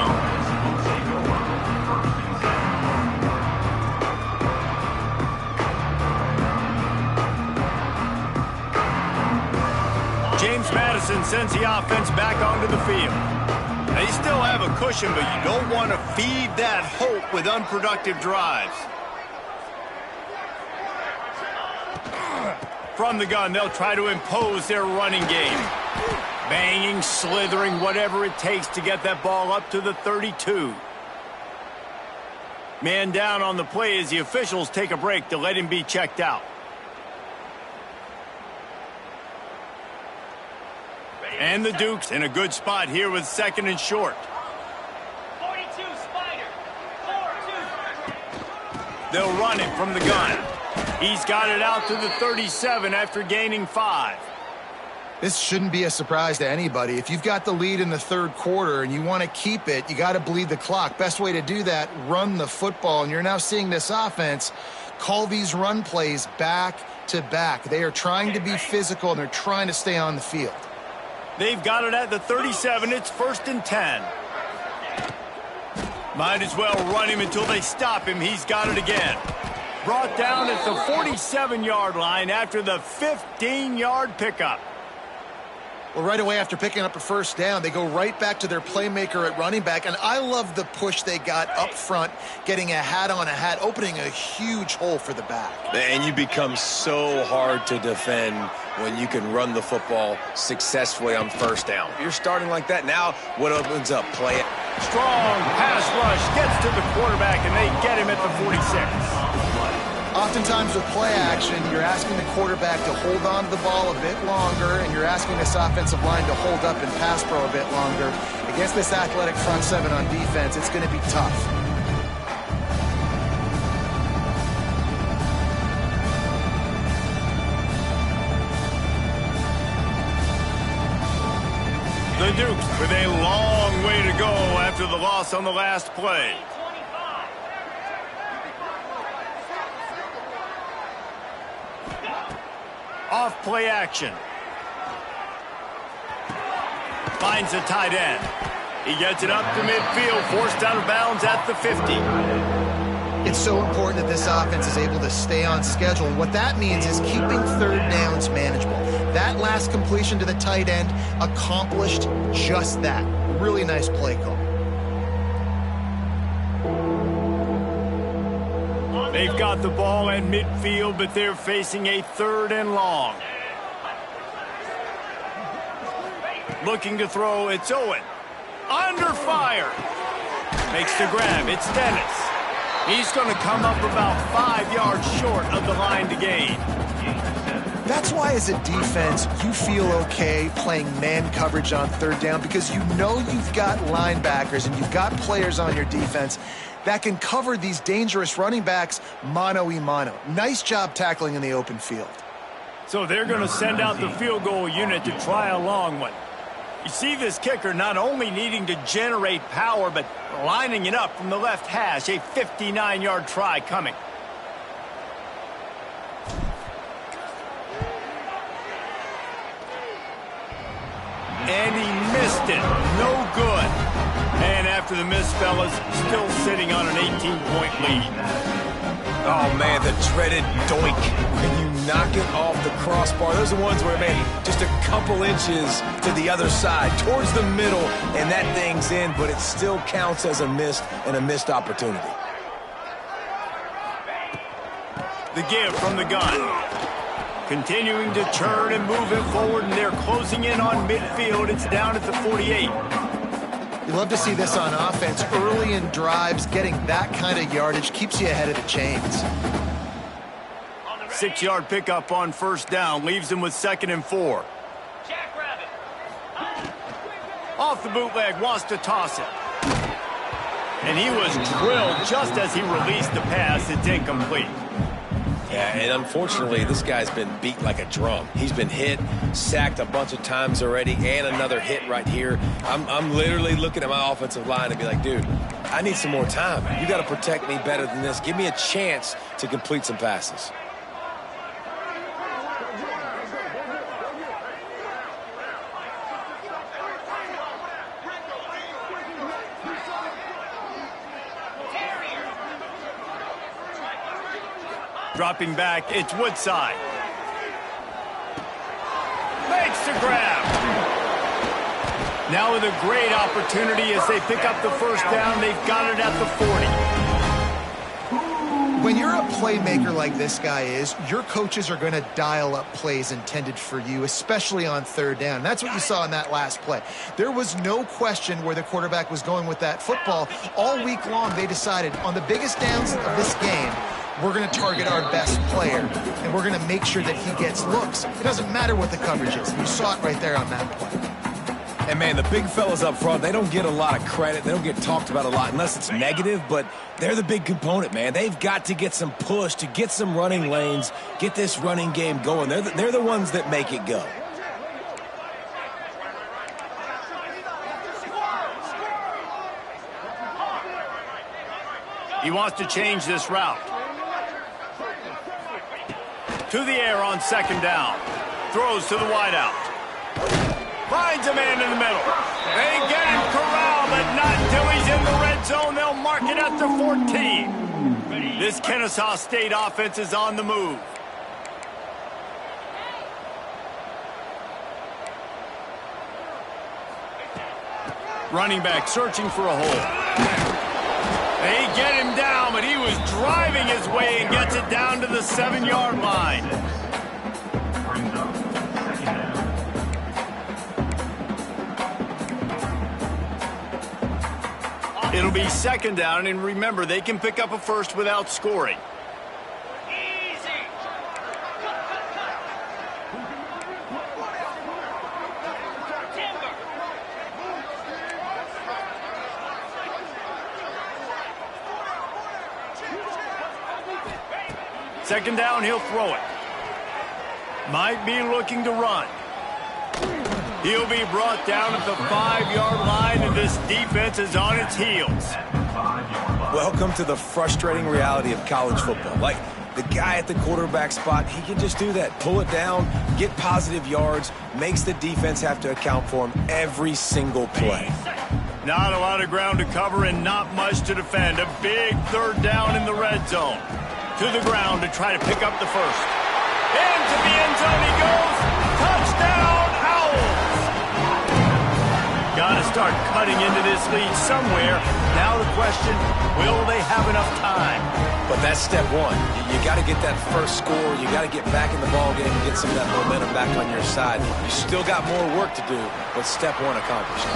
James Madison sends the offense back onto the field. They still have a cushion, but you don't want to feed that hope with unproductive drives. From the gun, they'll try to impose their running game. Banging, slithering, whatever it takes to get that ball up to the 32. Man down on the play as the officials take a break to let him be checked out. And the Dukes in a good spot here with 2nd and short. 42, Spider. 4-2. They'll run it from the gun. He's got it out to the 37 after gaining 5. This shouldn't be a surprise to anybody. If you've got the lead in the 3rd quarter and you want to keep it, you got to bleed the clock. Best way to do that, run the football. And you're now seeing this offense call these run plays back to back. They are trying to be physical, and they're trying to stay on the field. They've got it at the 37. It's 1st and 10. Might as well run him until they stop him. He's got it again. Brought down at the 47-yard line after the 15-yard pickup. Well, right away after picking up a 1st down, they go right back to their playmaker at running back. And I love the push they got up front, getting a hat on a hat, opening a huge hole for the back. And you become so hard to defend when you can run the football successfully on 1st down. You're starting like that. Now what opens up? Play it. Strong pass rush gets to the quarterback, and they get him at the 46. Oftentimes with play action, you're asking the quarterback to hold on to the ball a bit longer, and you're asking this offensive line to hold up and pass pro a bit longer. Against this athletic front 7 on defense, it's going to be tough. The Dukes with a long way to go after to the loss on the last play. 25. Off play action. Finds a tight end. He gets it up to midfield, forced out of bounds at the 50. It's so important that this offense is able to stay on schedule. And what that means is keeping third downs manageable. That last completion to the tight end accomplished just that. Really nice play call. They've got the ball at midfield, but they're facing a 3rd and long. Looking to throw, it's Owen. Under fire. Makes the grab, it's Dennis. He's going to come up about 5 yards short of the line to gain. That's why as a defense, you feel okay playing man coverage on 3rd down because you know you've got linebackers and you've got players on your defense that can cover these dangerous running backs mano-a-mano. Nice job tackling in the open field. So they're going to send out the field goal unit to try a long one. You see this kicker not only needing to generate power, but lining it up from the left hash. A 59-yard try coming. And he missed it. No good. And after the miss, fellas, still sitting on an 18-point lead. Oh, man, the dreaded doink. When you knock it off the crossbar, those are the ones where, man, just a couple inches to the other side, towards the middle, and that thing's in, but it still counts as a missed opportunity. The give from the gun. Continuing to turn and move it forward, and they're closing in on midfield. It's down at the 48. You love to see this on offense. Early in drives, getting that kind of yardage keeps you ahead of the chains. 6-yard pickup on 1st down. Leaves them with 2nd and 4. Jackrabbit. Off the bootleg, wants to toss it. And he was drilled just as he released the pass. It's incomplete. Yeah, and unfortunately, this guy's been beat like a drum. He's been hit, sacked a bunch of times already, and another hit right here. I'm literally looking at my offensive line and be like, dude, I need some more time. You got to protect me better than this. Give me a chance to complete some passes. Dropping back, it's Woodside. Makes the grab. Now with a great opportunity as they pick up the 1st down. They've got it at the 40. When you're a playmaker like this guy is, your coaches are going to dial up plays intended for you, especially on 3rd down. That's what you saw in that last play. There was no question where the quarterback was going with that football. All week long, they decided on the biggest downs of this game, we're going to target our best player, and we're going to make sure that he gets looks. It doesn't matter what the coverage is. You saw it right there on that play. And, man, the big fellas up front, they don't get a lot of credit. They don't get talked about a lot unless it's negative, but they're the big component, man. They've got to get some push, to get some running lanes, get this running game going. They're the ones that make it go. He wants to change this route. To the air on 2nd down. Throws to the wideout. Finds a man in the middle. They get him corralled, but not until he's in the red zone. They'll mark it at the 14. This Kennesaw State offense is on the move. Running back searching for a hole. They get him down, but he was driving his way and gets it down to the 7-yard line. Brings up 2nd down. It'll be 2nd down, and remember, they can pick up a 1st without scoring. Easy. Timber. 2nd down, he'll throw it. Might be looking to run. He'll be brought down at the 5-yard line, and this defense is on its heels. Welcome to the frustrating reality of college football. Like, the guy at the quarterback spot, he can just do that. Pull it down, get positive yards, makes the defense have to account for him every single play. Not a lot of ground to cover and not much to defend. A big third down in the red zone. To the ground to try to pick up the first. Into the end zone he goes. Touchdown, Owls! Got to start cutting into this lead somewhere. Now the question, will they have enough time? But that's step one. You got to get that first score. You got to get back in the ball game and get some of that momentum back on your side. You still got more work to do, but step one accomplished.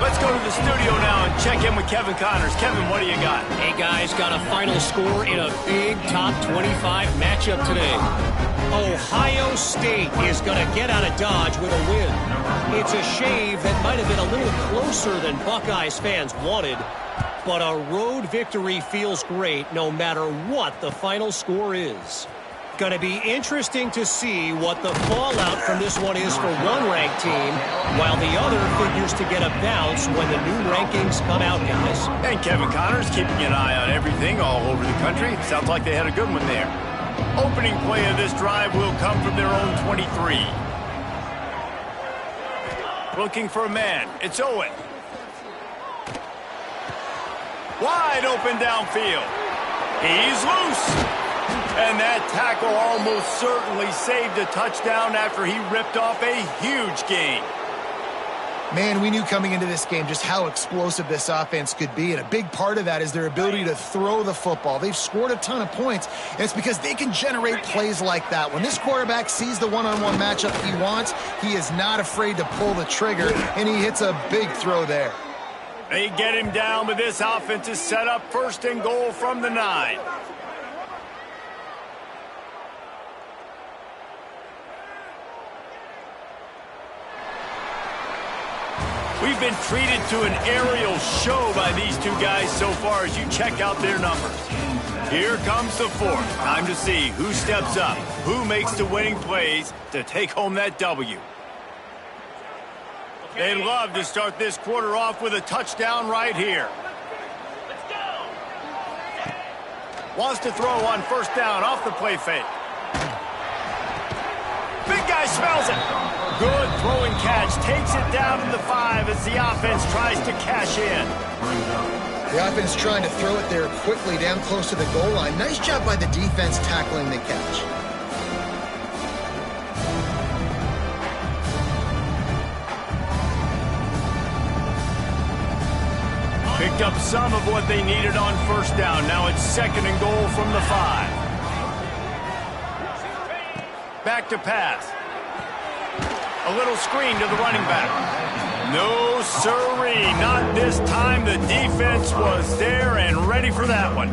Let's go to the studio now and check in with Kevin Connors. Kevin, what do you got? Hey, guys, got a final score in a big top 25 matchup today. Ohio State is going to get out of Dodge with a win. It's a shave that might have been a little closer than Buckeyes fans wanted, but a road victory feels great no matter what the final score is. Going to be interesting to see what the fallout from this one is for one ranked team, while the other figures to get a bounce when the new rankings come out, guys. And Kevin Connors keeping an eye on everything all over the country. Sounds like they had a good one there. Opening play of this drive will come from their own 23. Looking for a man. It's Owen. Wide open downfield. He's loose. And that tackle almost certainly saved a touchdown after he ripped off a huge gain. Man, we knew coming into this game just how explosive this offense could be, and a big part of that is their ability to throw the football. They've scored a ton of points, and it's because they can generate plays like that. When this quarterback sees the one-on-one matchup he wants, he is not afraid to pull the trigger, and he hits a big throw there. They get him down, but this offense is set up first and goal from the 9. We've been treated to an aerial show by these two guys so far as you check out their numbers. Here comes the fourth. Time to see who steps up, who makes the winning plays to take home that W. They'd love to start this quarter off with a touchdown right here. Let's go. Wants to throw on first down off the play fake. Big guy smells it. Good throwing catch. Takes it down to the 5 as the offense tries to cash in. The offense trying to throw it there quickly down close to the goal line. Nice job by the defense tackling the catch. Picked up some of what they needed on first down. Now it's second and goal from the 5. Back to pass. A little screen to the running back. No sirree, not this time. The defense was there and ready for that one.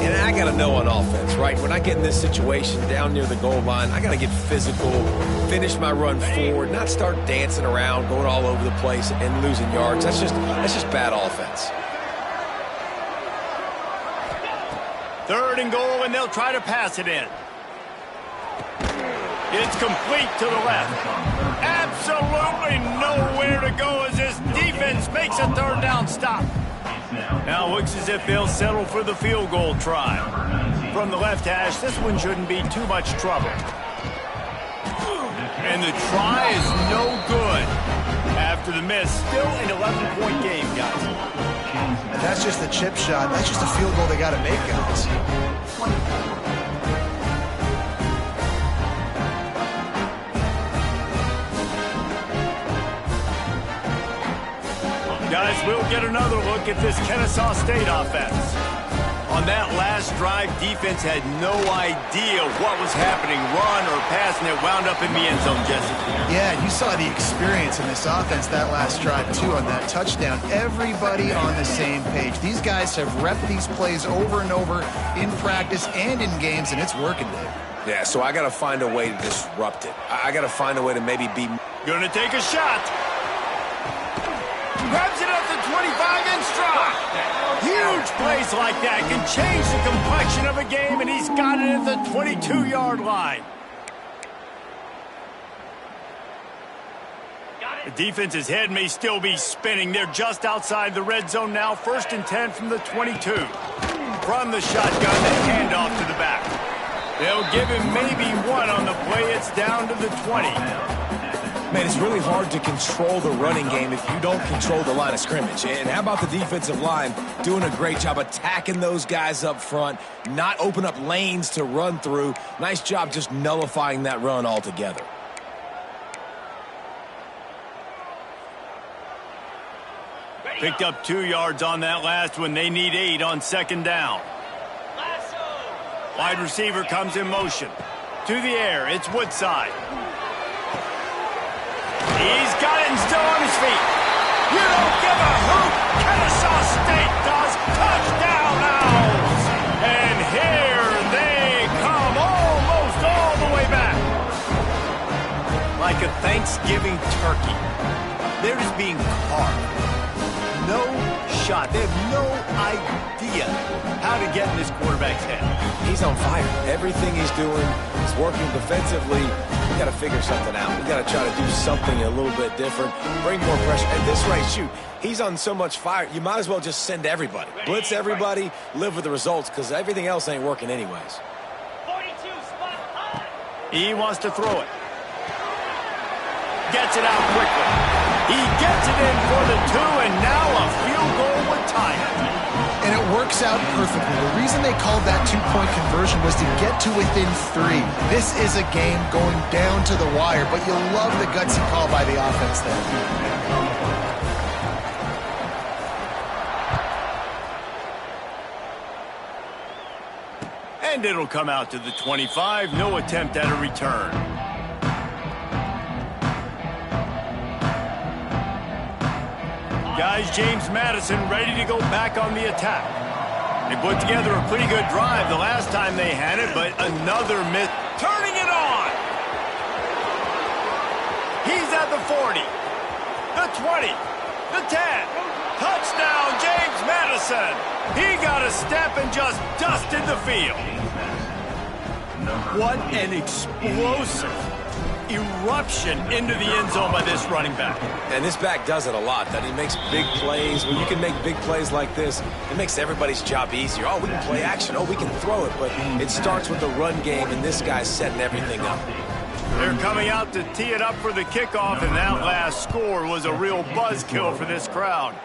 And I got to know on offense, right? When I get in this situation down near the goal line, I got to get physical, finish my run forward, not start dancing around, going all over the place and losing yards. That's just bad offense. Third and goal, and they'll try to pass it in. It's complete to the left. Absolutely nowhere to go as this defense makes a third down stop. Now looks as if they'll settle for the field goal try. From the left hash, this one shouldn't be too much trouble. And the try is no good. After the miss, still an 11-point game, guys. And that's just the chip shot. That's just a field goal they got to make, guys. Guys, we'll get another look at this Kennesaw State offense. On that last drive, defense had no idea what was happening, run or pass, and it wound up in the end zone, Jesse. Yeah, you saw the experience in this offense that last drive, too, on that touchdown. Everybody on the same page. These guys have repped these plays over and over in practice and in games, and it's working, Dave. Yeah, so I got to find a way to disrupt it. I got to find a way to maybe be... Gonna take a shot. Grabs it at the 25 and strike. Huge plays like that can change the complexion of a game, and he's got it at the 22-yard line. The defense's head may still be spinning. They're just outside the red zone now. 1st and 10 from the 22. From the shotgun, the handoff to the back. They'll give him maybe one on the play. It's down to the 20. Man, it's really hard to control the running game if you don't control the line of scrimmage. And how about the defensive line doing a great job attacking those guys up front, not open up lanes to run through. Nice job just nullifying that run altogether. Picked up 2 yards on that last one. They need 8 on 2nd down. Wide receiver comes in motion. To the air, it's Woodside. He's got it and still on his feet. You don't give a hoot. Kennesaw State does. Touchdown Owls. And here they come almost all the way back. Like a Thanksgiving turkey. They're just being carved. No shot. They have no idea how to get in this quarterback's head. He's on fire. Everything he's doing is working defensively. We got to figure something out. We got to try to do something a little bit different, bring more pressure. At this rate, shoot, he's on so much fire, you might as well just send everybody. Blitz everybody, live with the results, because everything else ain't working anyways. 42, spot high. He wants to throw it. Gets it out quickly. He gets it in for the 2, and now a field goal would tie it. And it works out perfectly. The reason they called that 2-point conversion was to get to within 3. This is a game going down to the wire, but you'll love the gutsy call by the offense there. And it'll come out to the 25. No attempt at a return. Guys, James Madison ready to go back on the attack. They put together a pretty good drive the last time they had it, but another miss. Turning it on! He's at the 40, the 20, the 10. Touchdown, James Madison! He got a step and just dusted the field. What an explosive eruption into the end zone by this running back. And this back does it a lot, that he makes big plays. When you can make big plays like this, it makes everybody's job easier. Oh, we can play action. Oh, we can throw it. But it starts with the run game, and this guy's setting everything up. They're coming out to tee it up for the kickoff, and that last score was a real buzzkill for this crowd.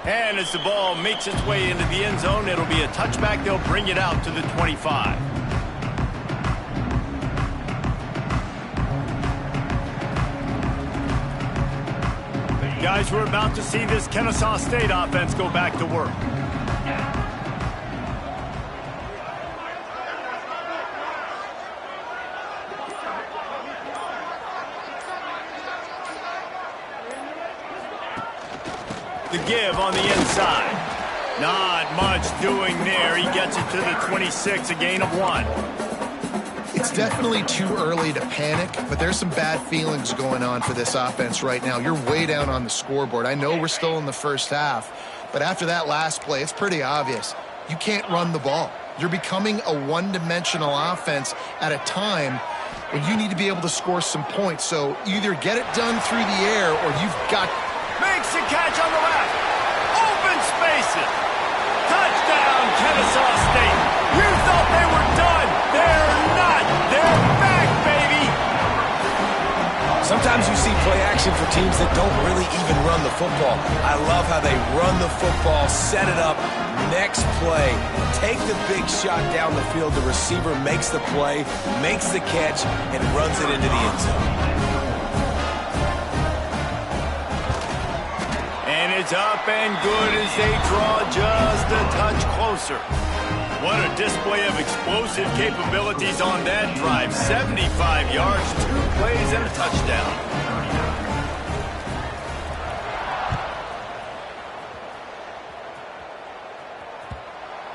And as the ball makes its way into the end zone, it'll be a touchback. They'll bring it out to the 25. Guys, we're about to see this Kennesaw State offense go back to work. The give on the inside. Not much doing there. He gets it to the 26, a gain of 1. It's definitely too early to panic, but there's some bad feelings going on for this offense right now. You're way down on the scoreboard. I know we're still in the first half, but after that last play, it's pretty obvious. You can't run the ball. You're becoming a one-dimensional offense at a time when you need to be able to score some points. So either get it done through the air or you've got... Makes the catch on the left. Open spaces. Touchdown, Kennesaw State. You thought they were done. They're not. They're back, baby. Sometimes you see play action for teams that don't really even run the football. I love how they run the football, set it up, next play, take the big shot down the field. The receiver makes the play, makes the catch, and runs it into the end zone. And it's up and good as they draw just a touch closer. What a display of explosive capabilities on that drive. 75 yards, 2 plays, and a touchdown.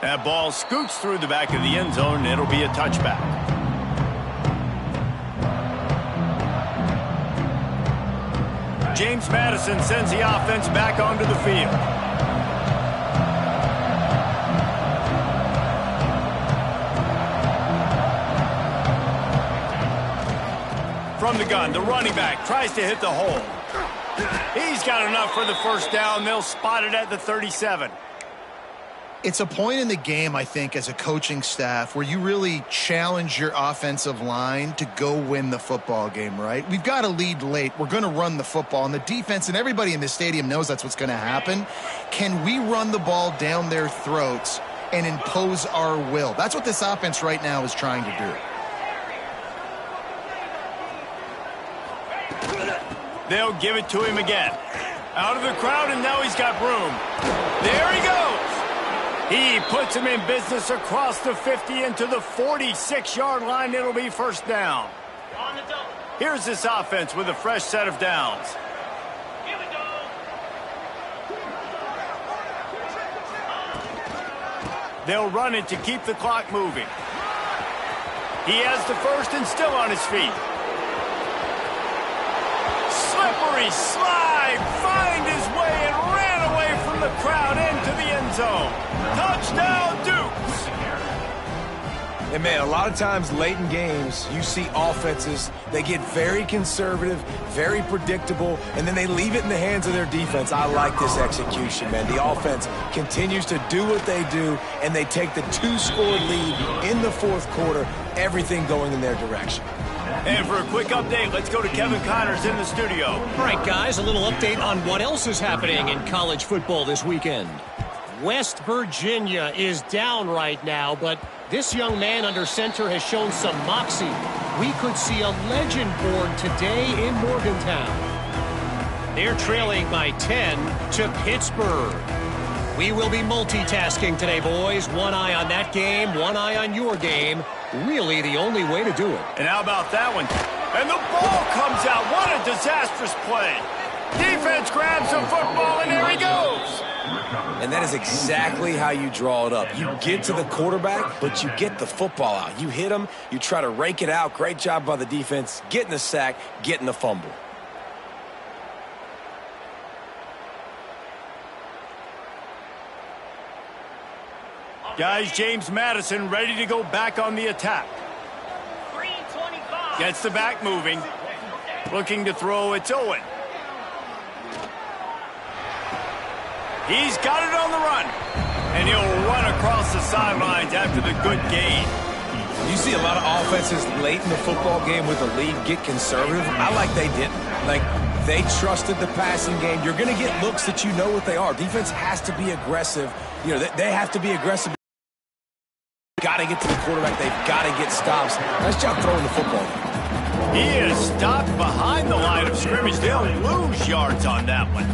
That ball scoots through the back of the end zone, and it'll be a touchback. James Madison sends the offense back onto the field. from the gun. The running back tries to hit the hole. He's got enough for the first down. They'll spot it at the 37. It's a point in the game, I think, as a coaching staff where you really challenge your offensive line to go win the football game, right? We've got to lead late. We're going to run the football. And the defense and everybody in the stadium knows that's what's going to happen. Can we run the ball down their throats and impose our will? That's what this offense right now is trying to do. They'll give it to him again. Out of the crowd, and now he's got room. There he goes. He puts him in business across the 50 into the 46-yard line. It'll be first down. On the double. Here's this offense with a fresh set of downs. Here we go. They'll run it to keep the clock moving. He has the first and still on his feet. Slippery slide, find his way and ran away from the crowd into the end zone. Touchdown, Dukes. And, man, a lot of times late in games, you see offenses, they get very conservative, very predictable, and then they leave it in the hands of their defense. I like this execution, man. The offense continues to do what they do, and they take the 2-score lead in the fourth quarter, everything going in their direction. And for a quick update, let's go to Kevin Connors in the studio. All right, guys, a little update on what else is happening in college football this weekend. West Virginia is down right now, but this young man under center has shown some moxie. We could see a legend born today in Morgantown. They're trailing by 10 to Pittsburgh. We will be multitasking today, boys. One eye on that game, one eye on your game. Really the only way to do it. And how about that one? And the ball comes out. What a disastrous play. Defense grabs the football, and there he goes. And that is exactly how you draw it up. You get to the quarterback, but you get the football out. You hit him, you try to rake it out. Great job by the defense, getting the sack, getting the fumble. Guys, James Madison ready to go back on the attack. 3:25. Gets the back moving. Looking to throw, it's Owen. He's got it on the run. And he'll run across the sidelines after the good gain. You see a lot of offenses late in the football game with the lead get conservative. I like they didn't. Like, they trusted the passing game. You're going to get looks that you know what they are. Defense has to be aggressive. You know, they have to be aggressive. Got to get to the quarterback. They've got to get stops. Nice job throwing the football. He is stopped behind the line of scrimmage. They'll lose yards on that one.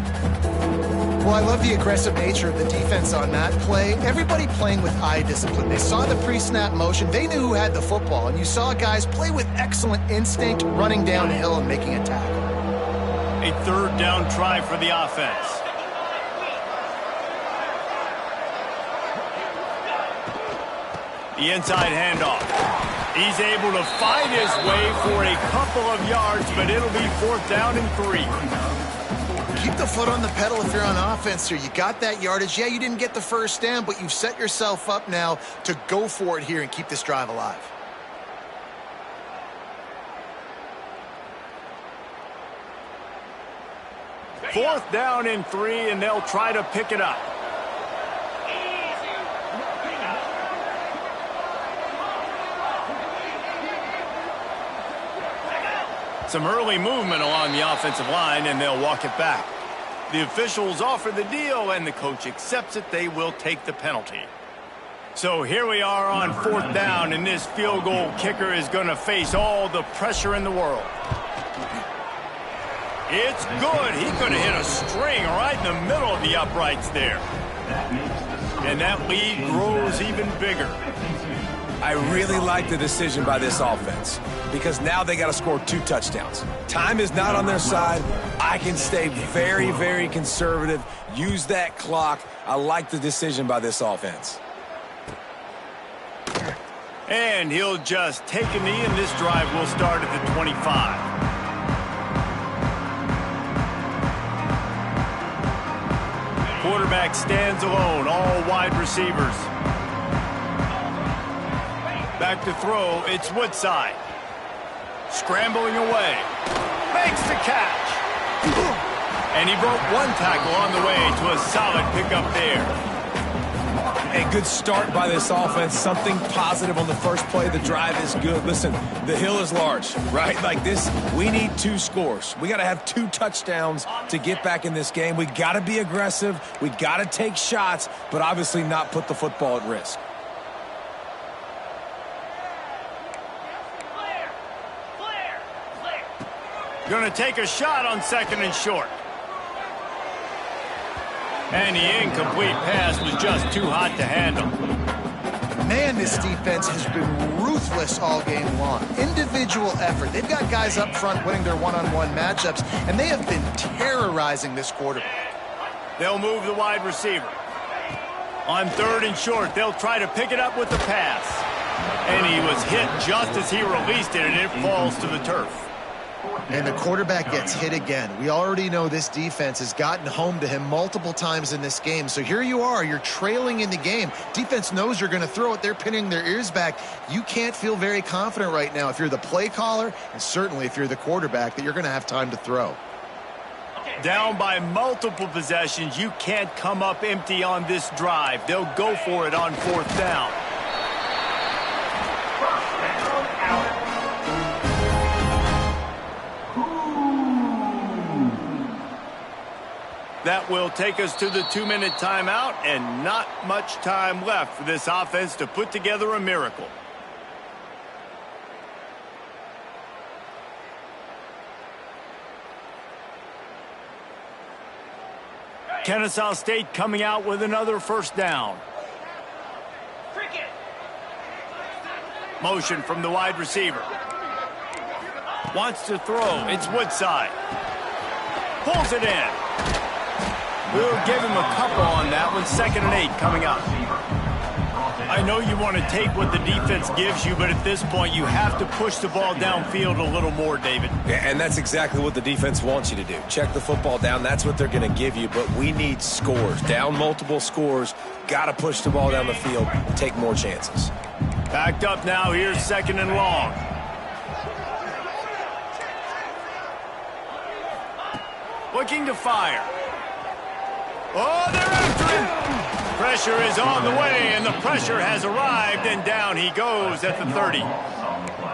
Well, I love the aggressive nature of the defense on that play. Everybody playing with eye discipline. They saw the pre-snap motion. They knew who had the football. And you saw guys play with excellent instinct, running downhill and making a tackle. A third down try for the offense. The inside handoff. He's able to find his way for a couple of yards, but it'll be fourth down and 3. Keep the foot on the pedal if you're on offense here. You got that yardage. Yeah, you didn't get the first down, but you've set yourself up now to go for it here and keep this drive alive. Fourth down and 3, and they'll try to pick it up. Some early movement along the offensive line, and they'll walk it back. The officials offer the deal, and the coach accepts it. They will take the penalty. So here we are on fourth down, and this field goal kicker is going to face all the pressure in the world. It's good. He could have hit a string right in the middle of the uprights there. And that lead grows even bigger. I really like the decision by this offense because now they got to score 2 touchdowns. Time is not on their side. I can stay very, very conservative, use that clock. I like the decision by this offense. And he'll just take a knee, and this drive will start at the 25. Quarterback stands alone, all wide receivers. Back to throw, it's Woodside. Scrambling away. Makes the catch. And he broke one tackle on the way to a solid pickup there. A good start by this offense. Something positive on the first play. The drive is good. Listen, the hill is large, right? Like this, we need 2 scores. We got to have 2 touchdowns to get back in this game. We got to be aggressive. We got to take shots, but obviously not put the football at risk. Going to take a shot on 2nd and short. And the incomplete pass was just too hot to handle. Man, this defense has been ruthless all game long. Individual effort. They've got guys up front winning their one-on-one matchups, and they have been terrorizing this quarterback. They'll move the wide receiver. On 3rd and short, they'll try to pick it up with the pass. And he was hit just as he released it, and it falls to the turf. And the quarterback gets hit again. We already know this defense has gotten home to him multiple times in this game. So here you are, you're trailing in the game. Defense knows you're going to throw it. They're pinning their ears back. You can't feel very confident right now if you're the play caller, and certainly if you're the quarterback, that you're going to have time to throw. Down by multiple possessions, you can't come up empty on this drive. They'll go for it on 4th down. That will take us to the 2-minute timeout, and not much time left for this offense to put together a miracle. Kennesaw State coming out with another 1st down. Motion from the wide receiver. Wants to throw. It's Woodside. Pulls it in. We'll give him a couple on that one. 2nd and 8 coming up. I know you want to take what the defense gives you, but at this point you have to push the ball downfield a little more, David. Yeah, and that's exactly what the defense wants you to do. Check the football down. That's what they're going to give you, but we need scores. Down multiple scores. Got to push the ball down the field. Take more chances. Backed up now. Here's 2nd and long. Looking to fire. Oh, they're after him. Pressure is on the way, and the pressure has arrived, and down he goes at the 30.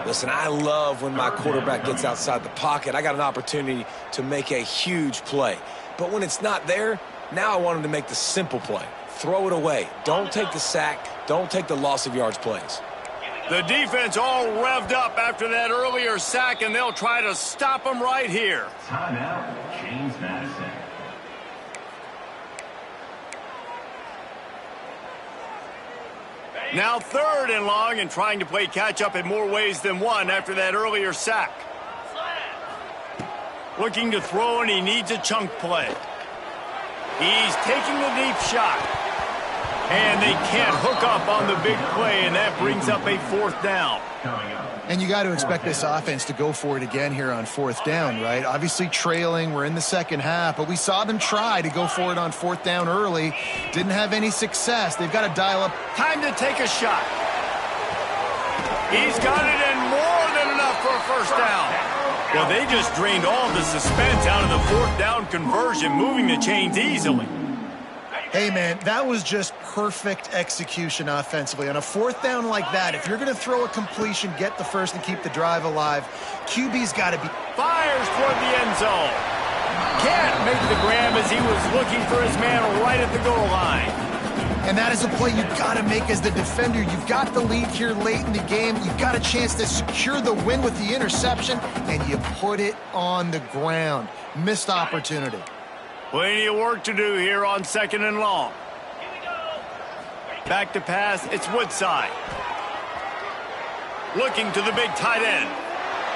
Listen, I love when my quarterback gets outside the pocket. I got an opportunity to make a huge play. But when it's not there, now I want him to make the simple play. Throw it away. Don't take the sack. Don't take the loss of yards plays. The defense all revved up after that earlier sack, and they'll try to stop him right here. Timeout, James Madison. Now 3rd and long, and trying to play catch-up in more ways than one after that earlier sack. Looking to throw, and he needs a chunk play. He's taking the deep shot. And they can't hook up on the big play, and that brings up a 4th down. And you got to expect this offense to go for it again here on 4th down, right? Obviously trailing, we're in the 2nd half, but we saw them try to go for it on 4th down early. Didn't have any success. They've got to dial up. Time to take a shot. He's got it in more than enough for a 1st down. Well, they just drained all the suspense out of the 4th down conversion, moving the chains easily. Hey, man, that was just perfect execution offensively. On a 4th down like that, if you're going to throw a completion, get the first and keep the drive alive, QB's got to be... Fires toward the end zone. Can't make the grab as he was looking for his man right at the goal line. And that is a play you've got to make as the defender. You've got the lead here late in the game. You've got a chance to secure the win with the interception, and you put it on the ground. Missed opportunity. Plenty of work to do here on 2nd and long. Back to pass, it's Woodside. Looking to the big tight end.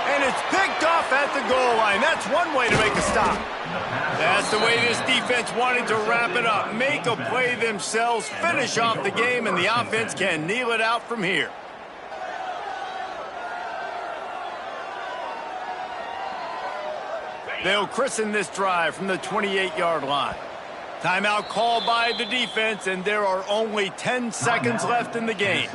And it's picked off at the goal line. That's one way to make a stop. That's the way this defense wanted to wrap it up. Make a play themselves, finish off the game, and the offense can kneel it out from here. They'll christen this drive from the 28-yard line. Timeout called by the defense, and there are only 10 seconds left in the game.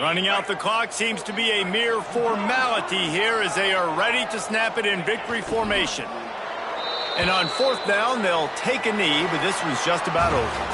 Running out the clock seems to be a mere formality here as they are ready to snap it in victory formation. And on 4th down, they'll take a knee, but this was just about over.